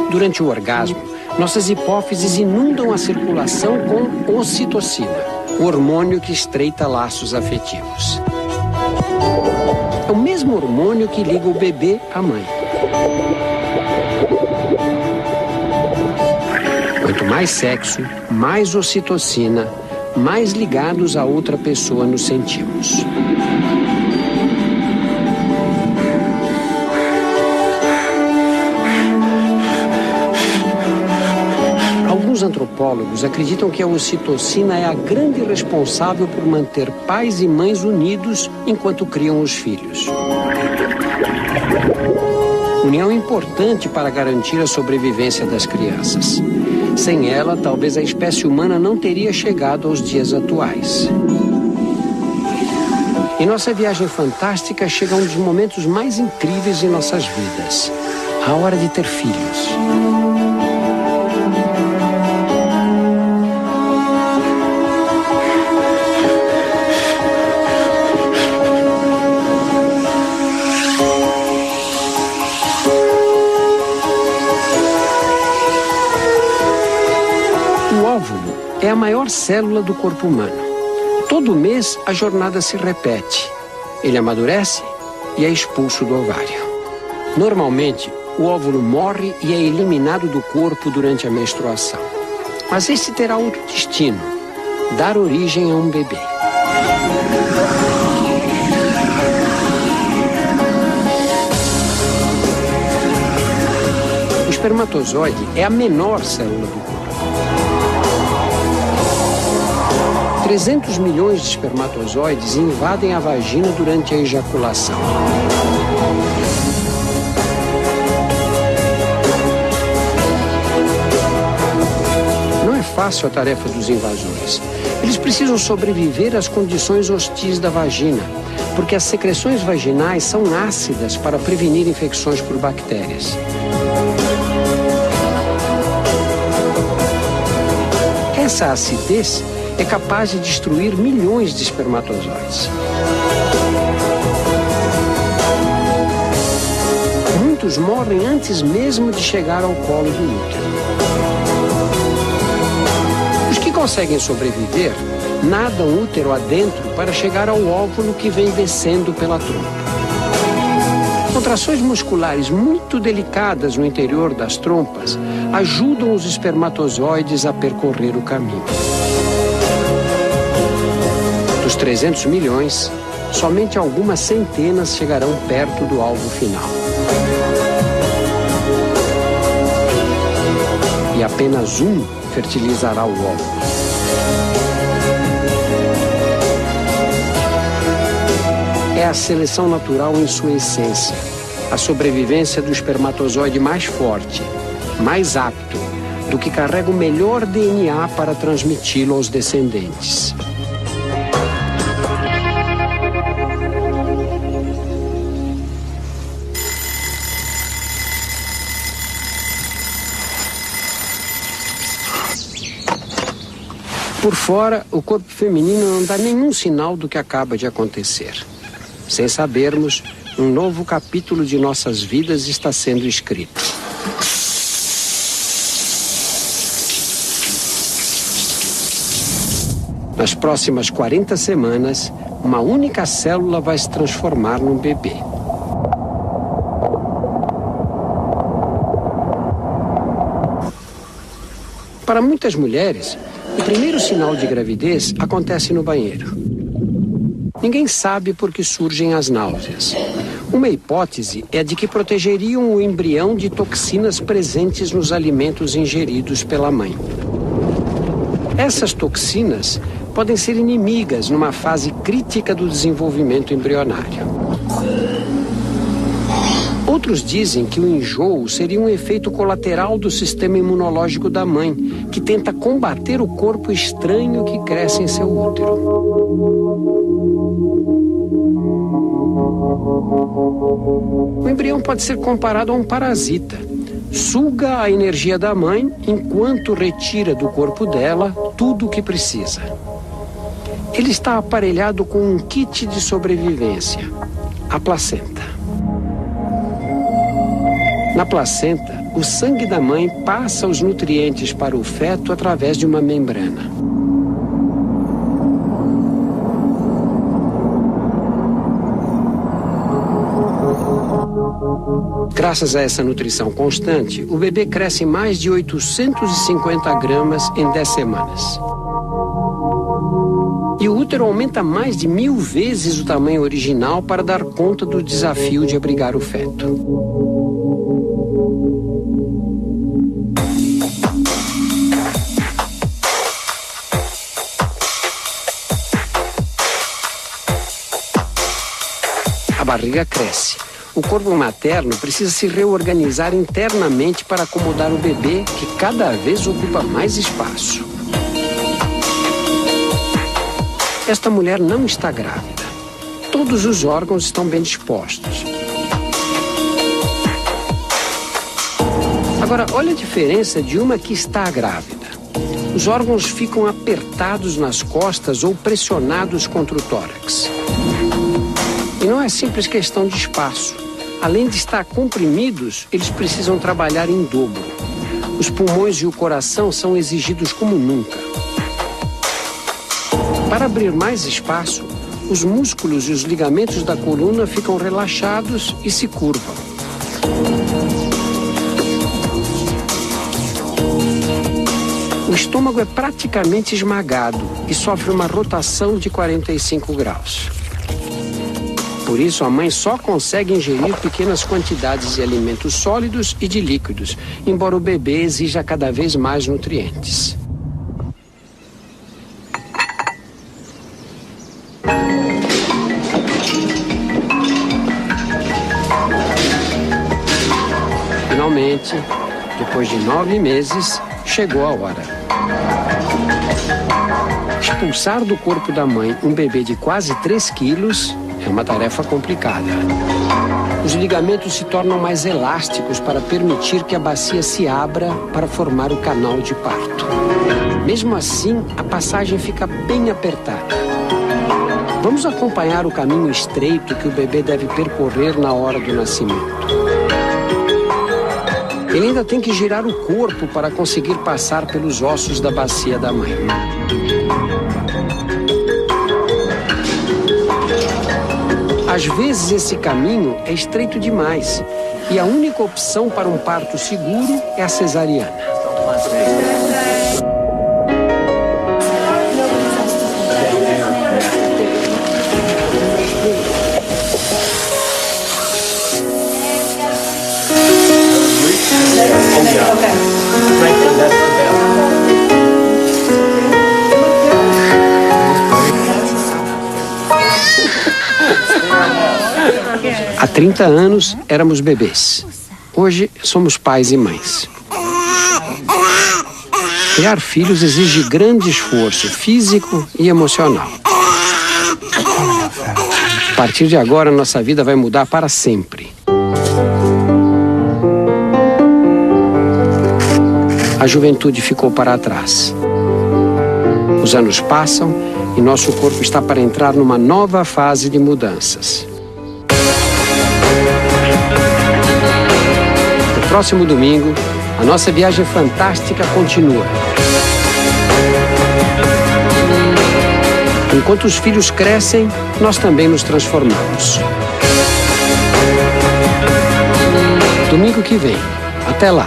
[SPEAKER 1] Durante o orgasmo, nossas hipófises inundam a circulação com ocitocina, o hormônio que estreita laços afetivos. É o mesmo hormônio que liga o bebê à mãe. Quanto mais sexo, mais ocitocina, mais ligados a outra pessoa nos sentimos. Alguns antropólogos acreditam que a ocitocina é a grande responsável por manter pais e mães unidos enquanto criam os filhos. União importante para garantir a sobrevivência das crianças. Sem ela, talvez a espécie humana não teria chegado aos dias atuais. Em nossa viagem fantástica chega um dos momentos mais incríveis de nossas vidas: a hora de ter filhos. O óvulo é a maior célula do corpo humano. Todo mês a jornada se repete. Ele amadurece e é expulso do ovário. Normalmente, o óvulo morre e é eliminado do corpo durante a menstruação. Mas esse terá outro destino: dar origem a um bebê. O espermatozoide é a menor célula do corpo. 300 milhões de espermatozoides invadem a vagina durante a ejaculação. Não é fácil a tarefa dos invasores. Eles precisam sobreviver às condições hostis da vagina, porque as secreções vaginais são ácidas para prevenir infecções por bactérias. Essa acidez é capaz de destruir milhões de espermatozoides. Muitos morrem antes mesmo de chegar ao colo do útero. Os que conseguem sobreviver nadam útero adentro para chegar ao óvulo que vem descendo pela trompa. Contrações musculares muito delicadas no interior das trompas ajudam os espermatozoides a percorrer o caminho. Dos 300 milhões, somente algumas centenas chegarão perto do alvo final. E apenas um fertilizará o óvulo. É a seleção natural em sua essência, a sobrevivência do espermatozoide mais forte, mais apto, do que carrega o melhor DNA para transmiti-lo aos descendentes. Por fora, o corpo feminino não dá nenhum sinal do que acaba de acontecer. Sem sabermos, um novo capítulo de nossas vidas está sendo escrito. Nas próximas 40 semanas, uma única célula vai se transformar num bebê. Para muitas mulheres, o primeiro sinal de gravidez acontece no banheiro. Ninguém sabe por que surgem as náuseas. Uma hipótese é de que protegeriam o embrião de toxinas presentes nos alimentos ingeridos pela mãe. Essas toxinas podem ser inimigas numa fase crítica do desenvolvimento embrionário. Outros dizem que o enjoo seria um efeito colateral do sistema imunológico da mãe, que tenta combater o corpo estranho que cresce em seu útero. O embrião pode ser comparado a um parasita. Suga a energia da mãe enquanto retira do corpo dela tudo o que precisa. Ele está aparelhado com um kit de sobrevivência, a placenta. Na placenta, o sangue da mãe passa os nutrientes para o feto através de uma membrana. Graças a essa nutrição constante, o bebê cresce mais de 850 gramas em 10 semanas. E o útero aumenta mais de 1000 vezes o tamanho original para dar conta do desafio de abrigar o feto. A barriga cresce. O corpo materno precisa se reorganizar internamente para acomodar o bebê, que cada vez ocupa mais espaço. Esta mulher não está grávida. Todos os órgãos estão bem dispostos. Agora, olha a diferença de uma que está grávida. Os órgãos ficam apertados nas costas ou pressionados contra o tórax. E não é simples questão de espaço. Além de estar comprimidos, eles precisam trabalhar em dobro. Os pulmões e o coração são exigidos como nunca. Para abrir mais espaço, os músculos e os ligamentos da coluna ficam relaxados e se curvam. O estômago é praticamente esmagado e sofre uma rotação de 45 graus. Por isso, a mãe só consegue ingerir pequenas quantidades de alimentos sólidos e de líquidos, embora o bebê exija cada vez mais nutrientes. Finalmente, depois de 9 meses, chegou a hora. Expulsar do corpo da mãe um bebê de quase 3 quilos é uma tarefa complicada. Os ligamentos se tornam mais elásticos para permitir que a bacia se abra para formar o canal de parto. Mesmo assim, a passagem fica bem apertada. Vamos acompanhar o caminho estreito que o bebê deve percorrer na hora do nascimento. Ele ainda tem que girar o corpo para conseguir passar pelos ossos da bacia da mãe. Às vezes esse caminho é estreito demais e a única opção para um parto seguro é a cesariana. Há 30 anos éramos bebês. Hoje somos pais e mães. Criar filhos exige grande esforço físico e emocional. A partir de agora, nossa vida vai mudar para sempre. A juventude ficou para trás. Os anos passam e nosso corpo está para entrar numa nova fase de mudanças. No próximo domingo, a nossa viagem fantástica continua. Enquanto os filhos crescem, nós também nos transformamos. Domingo que vem. Até lá.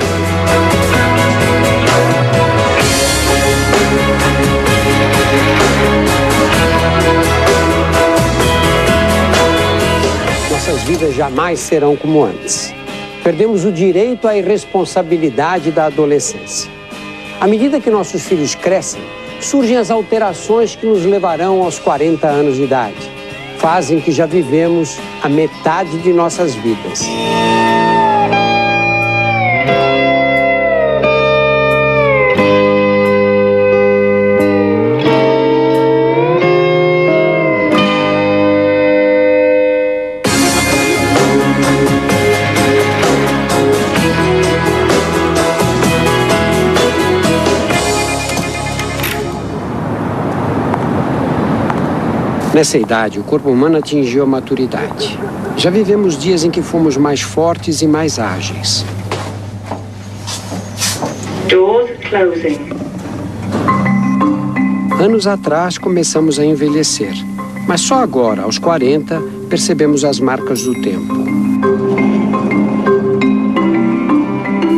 [SPEAKER 1] Nossas vidas jamais serão como antes. Perdemos o direito à irresponsabilidade da adolescência. À medida que nossos filhos crescem, surgem as alterações que nos levarão aos 40 anos de idade. Fazem que já vivemos a metade de nossas vidas. Nessa idade, o corpo humano atingiu a maturidade. Já vivemos dias em que fomos mais fortes e mais ágeis.
[SPEAKER 3] Doors closing.
[SPEAKER 1] Anos atrás, começamos a envelhecer. Mas só agora, aos 40, percebemos as marcas do tempo.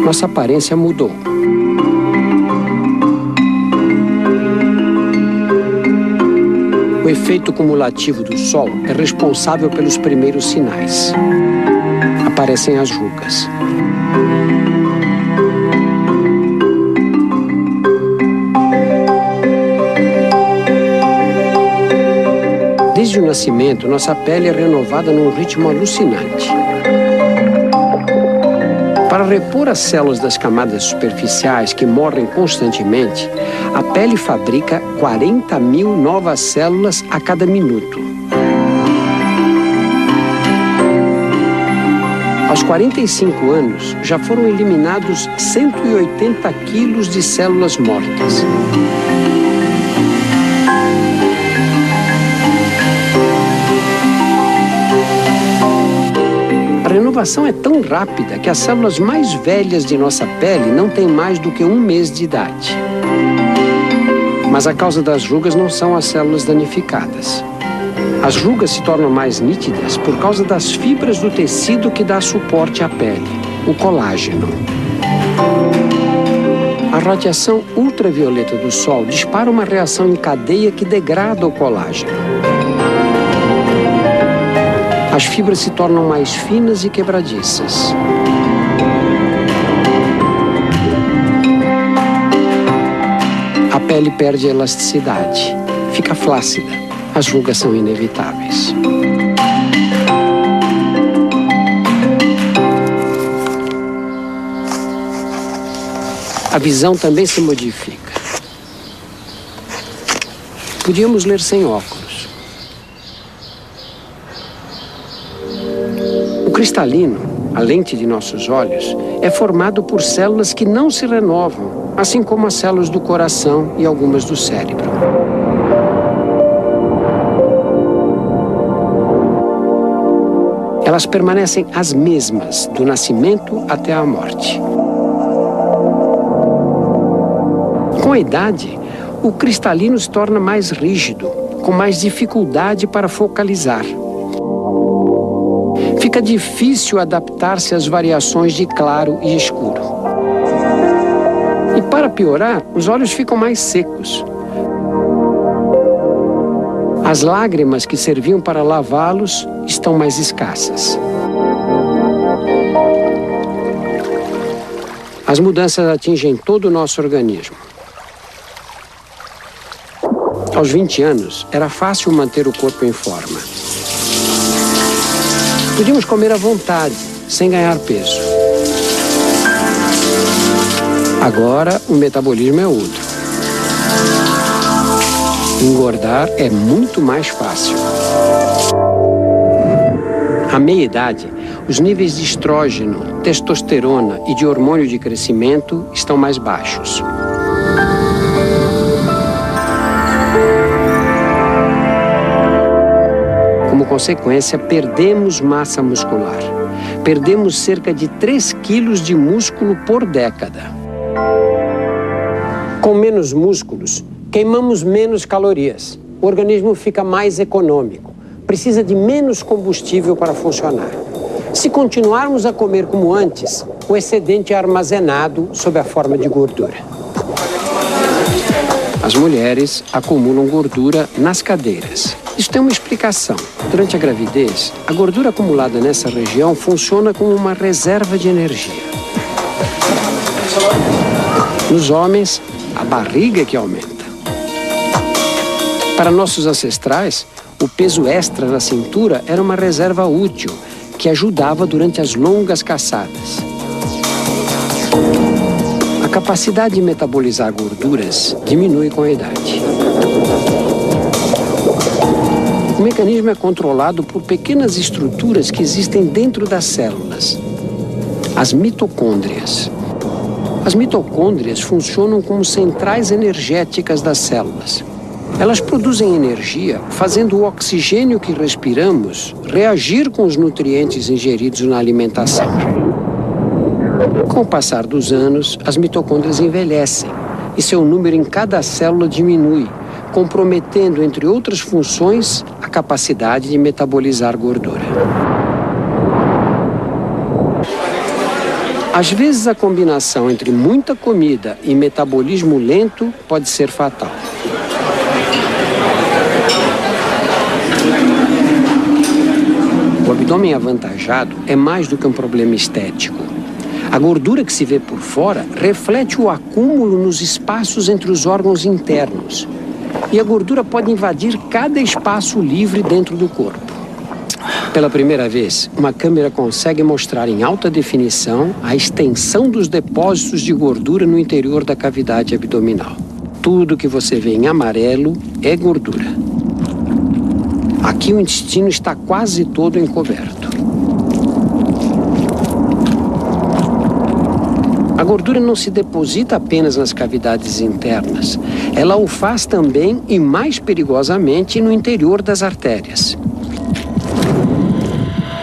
[SPEAKER 1] Nossa aparência mudou. O efeito cumulativo do sol é responsável pelos primeiros sinais. Aparecem as rugas. Desde o nascimento, nossa pele é renovada num ritmo alucinante. Para repor as células das camadas superficiais que morrem constantemente, a pele fabrica 40 mil novas células a cada minuto. Aos 45 anos, já foram eliminados 180 quilos de células mortas. A renovação é tão rápida que as células mais velhas de nossa pele não têm mais do que 1 mês de idade. Mas a causa das rugas não são as células danificadas. As rugas se tornam mais nítidas por causa das fibras do tecido que dá suporte à pele, o colágeno. A radiação ultravioleta do sol dispara uma reação em cadeia que degrada o colágeno. As fibras se tornam mais finas e quebradiças. A pele perde a elasticidade, fica flácida. As rugas são inevitáveis. A visão também se modifica. Podíamos ler sem óculos. O cristalino, a lente de nossos olhos, é formado por células que não se renovam, assim como as células do coração e algumas do cérebro. Elas permanecem as mesmas do nascimento até a morte. Com a idade, o cristalino se torna mais rígido, com mais dificuldade para focalizar. Fica difícil adaptar-se às variações de claro e escuro. E para piorar, os olhos ficam mais secos. As lágrimas que serviam para lavá-los estão mais escassas. As mudanças atingem todo o nosso organismo. Aos 20 anos, era fácil manter o corpo em forma. Podíamos comer à vontade, sem ganhar peso. Agora, o metabolismo é outro. Engordar é muito mais fácil. À meia-idade, os níveis de estrógeno, testosterona e de hormônio de crescimento estão mais baixos. Como consequência, perdemos massa muscular. Perdemos cerca de 3 quilos de músculo por década. Com menos músculos, queimamos menos calorias. O organismo fica mais econômico. Precisa de menos combustível para funcionar. Se continuarmos a comer como antes, o excedente é armazenado sob a forma de gordura. As mulheres acumulam gordura nas cadeiras. Isso tem uma explicação. Durante a gravidez, a gordura acumulada nessa região funciona como uma reserva de energia. Nos homens, a barriga é que aumenta. Para nossos ancestrais, o peso extra na cintura era uma reserva útil, que ajudava durante as longas caçadas. A capacidade de metabolizar gorduras diminui com a idade. O mecanismo é controlado por pequenas estruturas que existem dentro das células, as mitocôndrias. As mitocôndrias funcionam como centrais energéticas das células. Elas produzem energia, fazendo o oxigênio que respiramos reagir com os nutrientes ingeridos na alimentação. Com o passar dos anos, as mitocôndrias envelhecem e seu número em cada célula diminui, comprometendo, entre outras funções, a capacidade de metabolizar gordura. Às vezes, a combinação entre muita comida e metabolismo lento pode ser fatal. O abdômen avantajado é mais do que um problema estético. A gordura que se vê por fora reflete o acúmulo nos espaços entre os órgãos internos. E a gordura pode invadir cada espaço livre dentro do corpo. Pela primeira vez, uma câmera consegue mostrar em alta definição a extensão dos depósitos de gordura no interior da cavidade abdominal. Tudo que você vê em amarelo é gordura. Aqui o intestino está quase todo encoberto. A gordura não se deposita apenas nas cavidades internas. Ela o faz também e mais perigosamente no interior das artérias.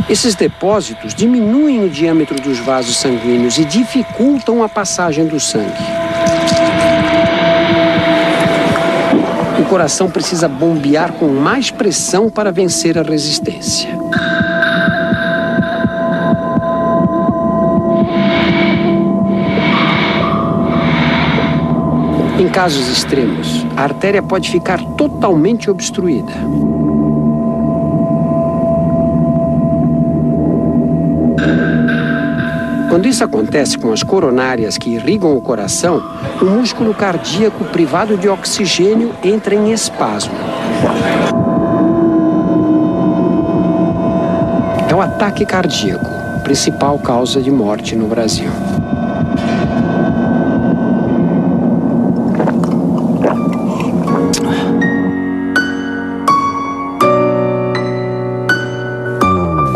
[SPEAKER 1] Esses depósitos diminuem o diâmetro dos vasos sanguíneos e dificultam a passagem do sangue. O coração precisa bombear com mais pressão para vencer a resistência. Em casos extremos, a artéria pode ficar totalmente obstruída. Quando isso acontece com as coronárias que irrigam o coração, o músculo cardíaco privado de oxigênio entra em espasmo. É o ataque cardíaco, principal causa de morte no Brasil.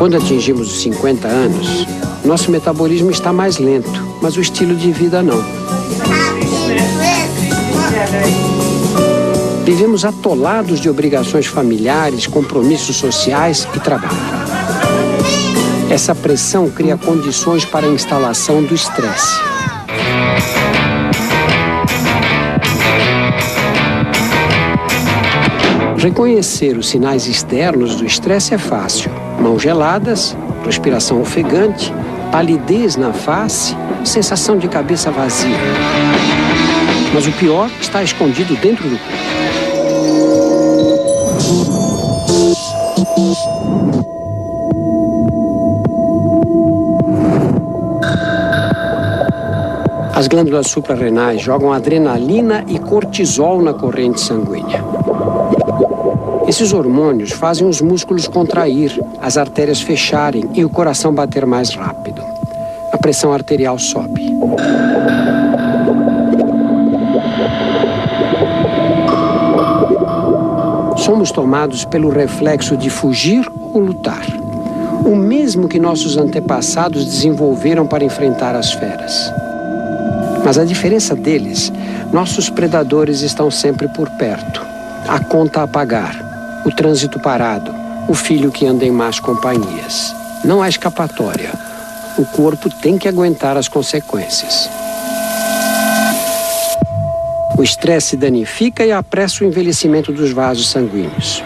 [SPEAKER 1] Quando atingimos os 50 anos, nosso metabolismo está mais lento, mas o estilo de vida não. Vivemos atolados de obrigações familiares, compromissos sociais e trabalho. Essa pressão cria condições para a instalação do estresse. Reconhecer os sinais externos do estresse é fácil. Mãos geladas, respiração ofegante, palidez na face, sensação de cabeça vazia. Mas o pior está escondido dentro do corpo. As glândulas suprarrenais jogam adrenalina e cortisol na corrente sanguínea. Esses hormônios fazem os músculos contrair, as artérias fecharem e o coração bater mais rápido. A pressão arterial sobe. Somos tomados pelo reflexo de fugir ou lutar. O mesmo que nossos antepassados desenvolveram para enfrentar as feras. Mas a diferença deles, nossos predadores estão sempre por perto. A conta a pagar, o trânsito parado, o filho que anda em más companhias. Não há escapatória. O corpo tem que aguentar as consequências. O estresse danifica e apressa o envelhecimento dos vasos sanguíneos.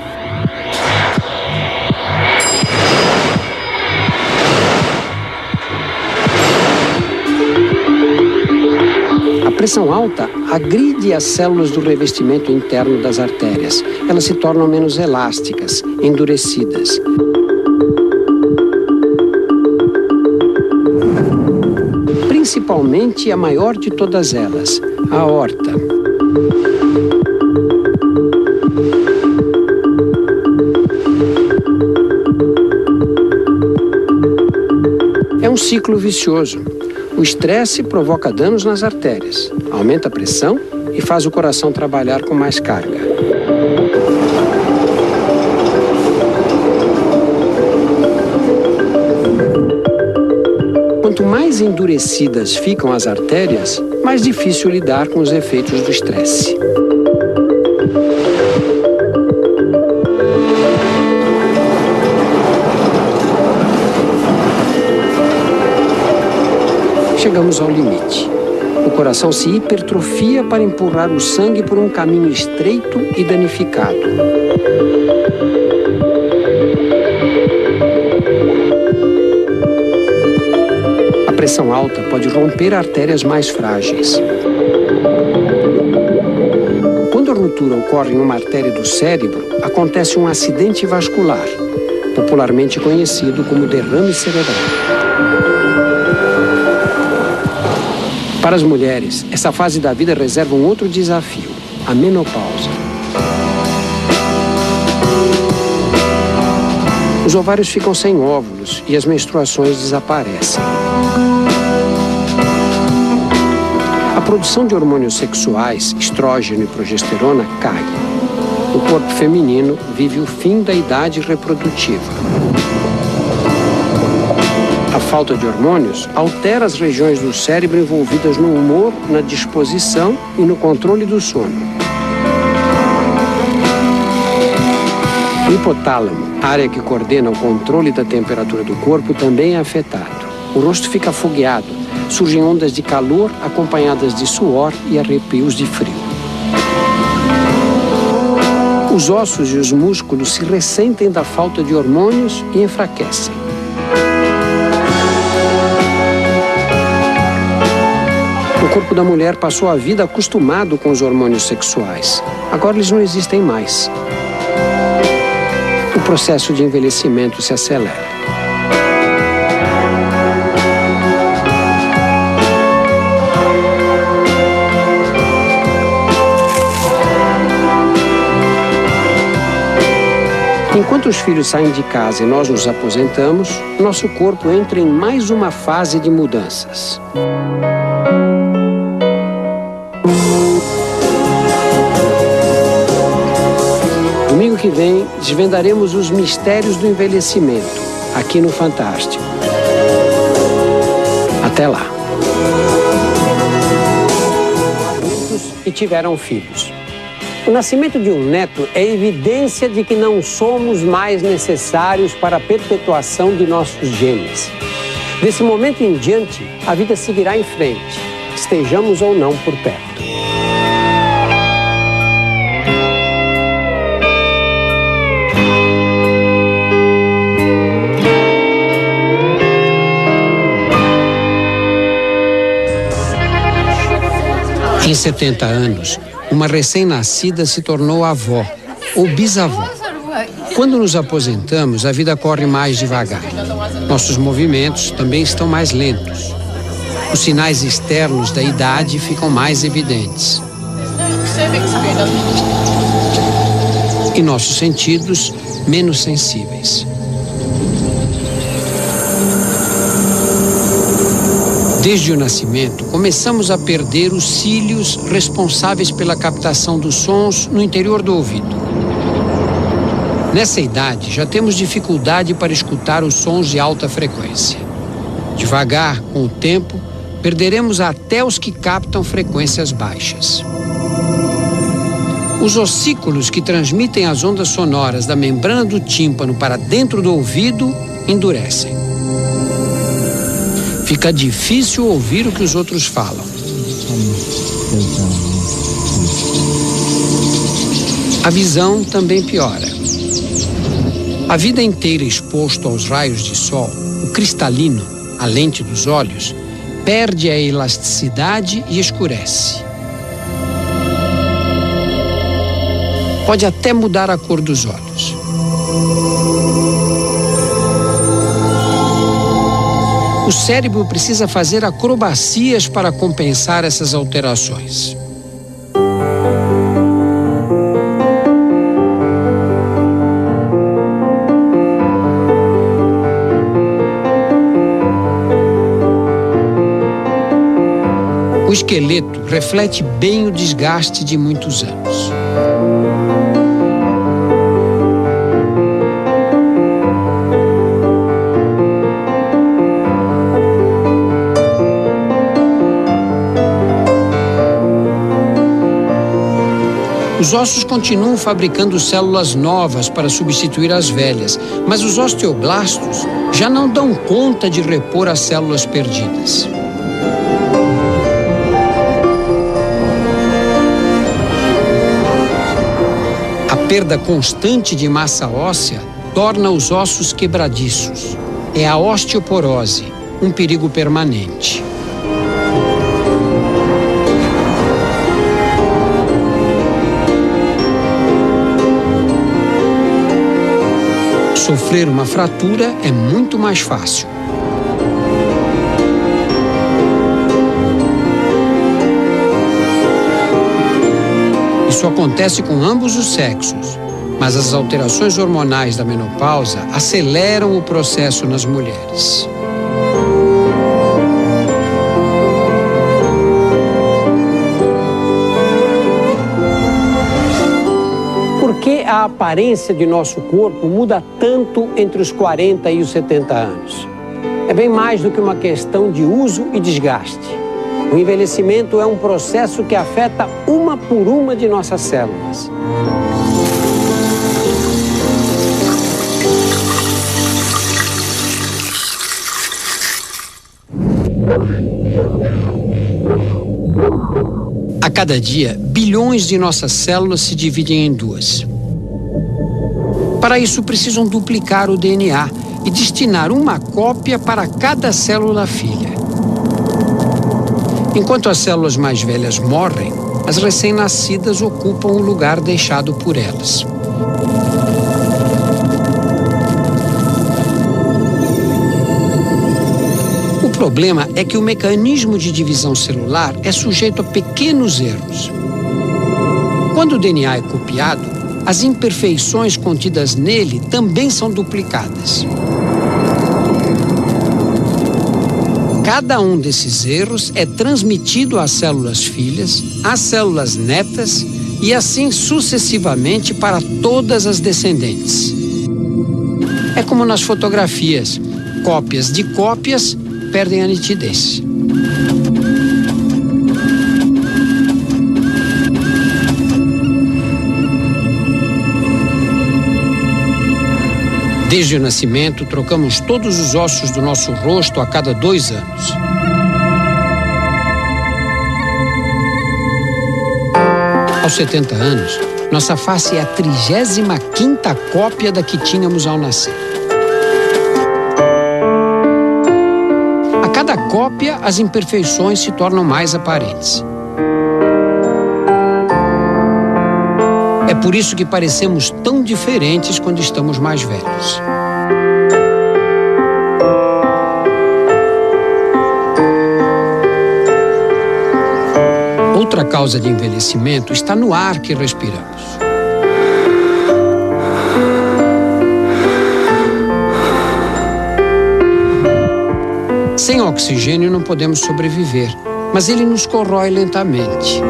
[SPEAKER 1] A pressão alta agride as células do revestimento interno das artérias. Elas se tornam menos elásticas, endurecidas. Principalmente a maior de todas elas, a aorta. É um ciclo vicioso. O estresse provoca danos nas artérias, aumenta a pressão e faz o coração trabalhar com mais carga. Quanto mais endurecidas ficam as artérias, mais difícil lidar com os efeitos do estresse. Chegamos ao limite. O coração se hipertrofia para empurrar o sangue por um caminho estreito e danificado. A pressão alta pode romper artérias mais frágeis. Quando a ruptura ocorre em uma artéria do cérebro, acontece um acidente vascular, popularmente conhecido como derrame cerebral. Para as mulheres, essa fase da vida reserva um outro desafio, a menopausa. Os ovários ficam sem óvulos e as menstruações desaparecem. A produção de hormônios sexuais, estrógeno e progesterona, cai. O corpo feminino vive o fim da idade reprodutiva. A falta de hormônios altera as regiões do cérebro envolvidas no humor, na disposição e no controle do sono. O hipotálamo, área que coordena o controle da temperatura do corpo, também é afetado. O rosto fica afogueado, surgem ondas de calor acompanhadas de suor e arrepios de frio. Os ossos e os músculos se ressentem da falta de hormônios e enfraquecem. O corpo da mulher passou a vida acostumado com os hormônios sexuais. Agora eles não existem mais. O processo de envelhecimento se acelera. Enquanto os filhos saem de casa e nós nos aposentamos, nosso corpo entra em mais uma fase de mudanças. Domingo que vem, desvendaremos os mistérios do envelhecimento aqui no Fantástico. Até lá. E tiveram filhos. O nascimento de um neto é evidência de que não somos mais necessários para a perpetuação de nossos genes. Desse momento em diante, a vida seguirá em frente, estejamos ou não por perto. Em 70 anos, uma recém-nascida se tornou avó ou bisavó. Quando nos aposentamos, a vida corre mais devagar. Nossos movimentos também estão mais lentos. Os sinais externos da idade ficam mais evidentes. E nossos sentidos menos sensíveis. Desde o nascimento, começamos a perder os cílios responsáveis pela captação dos sons no interior do ouvido. Nessa idade, já temos dificuldade para escutar os sons de alta frequência. Devagar, com o tempo, perderemos até os que captam frequências baixas. Os ossículos que transmitem as ondas sonoras da membrana do tímpano para dentro do ouvido endurecem. Fica difícil ouvir o que os outros falam. A visão também piora. A vida inteira exposto aos raios de sol, o cristalino, a lente dos olhos, perde a elasticidade e escurece. Pode até mudar a cor dos olhos. O cérebro precisa fazer acrobacias para compensar essas alterações. O esqueleto reflete bem o desgaste de muitos anos. Os ossos continuam fabricando células novas para substituir as velhas, mas os osteoblastos já não dão conta de repor as células perdidas. A perda constante de massa óssea torna os ossos quebradiços. É a osteoporose, um perigo permanente. Sofrer uma fratura é muito mais fácil. Isso acontece com ambos os sexos, mas as alterações hormonais da menopausa aceleram o processo nas mulheres. Por que a aparência de nosso corpo muda tanto entre os 40 e os 70 anos? É bem mais do que uma questão de uso e desgaste. O envelhecimento é um processo que afeta uma por uma de nossas células. A cada dia, bilhões de nossas células se dividem em duas. Para isso, precisam duplicar o DNA e destinar uma cópia para cada célula filha. Enquanto as células mais velhas morrem, as recém-nascidas ocupam o lugar deixado por elas. O problema é que o mecanismo de divisão celular é sujeito a pequenos erros. Quando o DNA é copiado, as imperfeições contidas nele também são duplicadas. Cada um desses erros é transmitido às células filhas, às células netas e assim sucessivamente para todas as descendentes. É como nas fotografias. Cópias de cópias perdem a nitidez. Desde o nascimento, trocamos todos os ossos do nosso rosto a cada 2 anos. Aos 70 anos, nossa face é a 35ª cópia da que tínhamos ao nascer. A cada cópia, as imperfeições se tornam mais aparentes. É por isso que parecemos tão diferentes quando estamos mais velhos. Outra causa de envelhecimento está no ar que respiramos. Sem oxigênio não podemos sobreviver, mas ele nos corrói lentamente.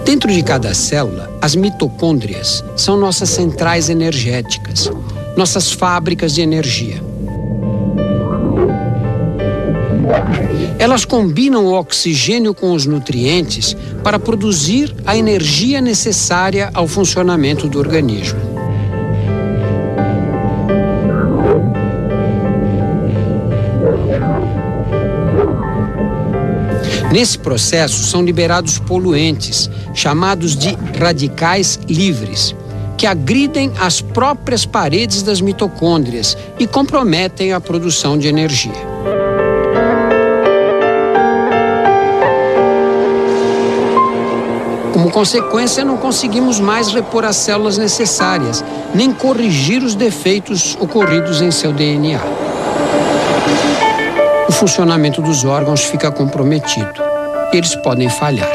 [SPEAKER 1] Dentro de cada célula, as mitocôndrias são nossas centrais energéticas, nossas fábricas de energia. Elas combinam o oxigênio com os nutrientes para produzir a energia necessária ao funcionamento do organismo. Nesse processo são liberados poluentes, chamados de radicais livres, que agridem as próprias paredes das mitocôndrias e comprometem a produção de energia. Como consequência, não conseguimos mais repor as células necessárias, nem corrigir os defeitos ocorridos em seu DNA. O funcionamento dos órgãos fica comprometido. Eles podem falhar.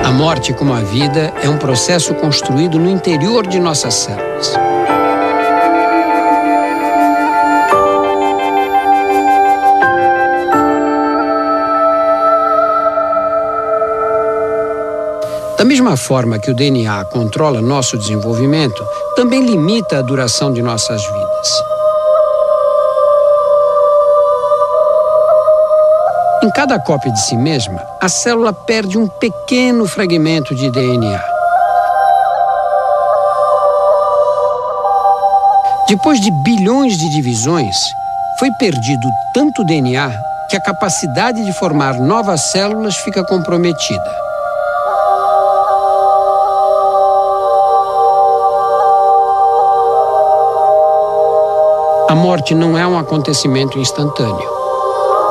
[SPEAKER 1] A morte, como a vida, é um processo construído no interior de nossas células. Da mesma forma que o DNA controla nosso desenvolvimento, também limita a duração de nossas vidas. Em cada cópia de si mesma, a célula perde um pequeno fragmento de DNA. Depois de bilhões de divisões, foi perdido tanto DNA que a capacidade de formar novas células fica comprometida. A morte não é um acontecimento instantâneo.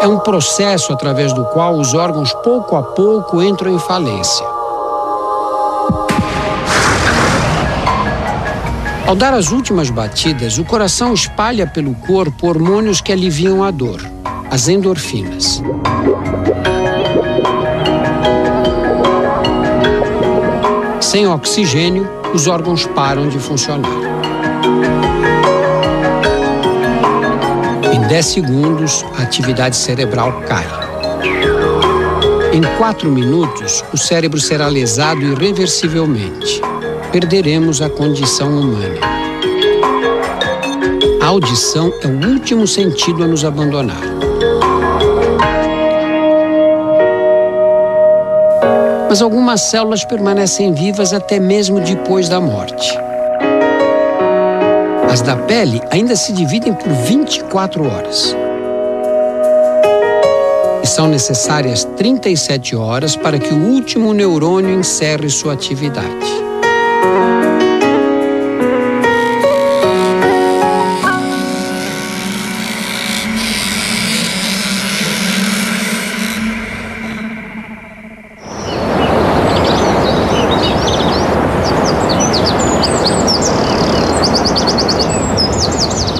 [SPEAKER 1] É um processo através do qual os órgãos pouco a pouco entram em falência. Ao dar as últimas batidas, o coração espalha pelo corpo hormônios que aliviam a dor, as endorfinas. Sem oxigênio, os órgãos param de funcionar. Em 10 segundos, a atividade cerebral cai. Em 4 minutos, o cérebro será lesado irreversivelmente. Perderemos a condição humana. A audição é o último sentido a nos abandonar. Mas algumas células permanecem vivas até mesmo depois da morte. As da pele ainda se dividem por 24 horas. E são necessárias 37 horas para que o último neurônio encerre sua atividade.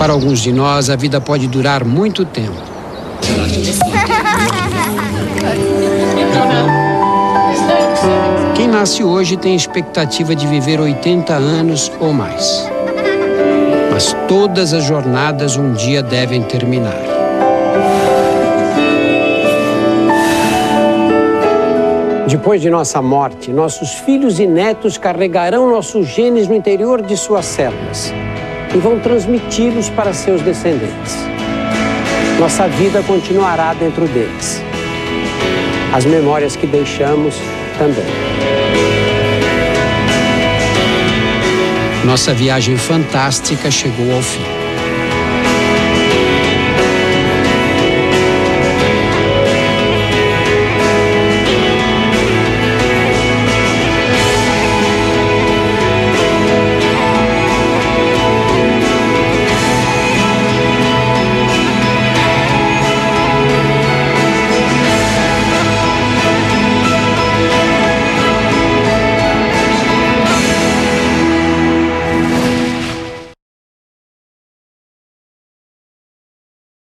[SPEAKER 1] Para alguns de nós, a vida pode durar muito tempo. Quem nasce hoje tem expectativa de viver 80 anos ou mais. Mas todas as jornadas um dia devem terminar. Depois de nossa morte, nossos filhos e netos carregarão nossos genes no interior de suas células e vão transmiti-los para seus descendentes. Nossa vida continuará dentro deles. As memórias que deixamos também. Nossa viagem fantástica chegou ao fim.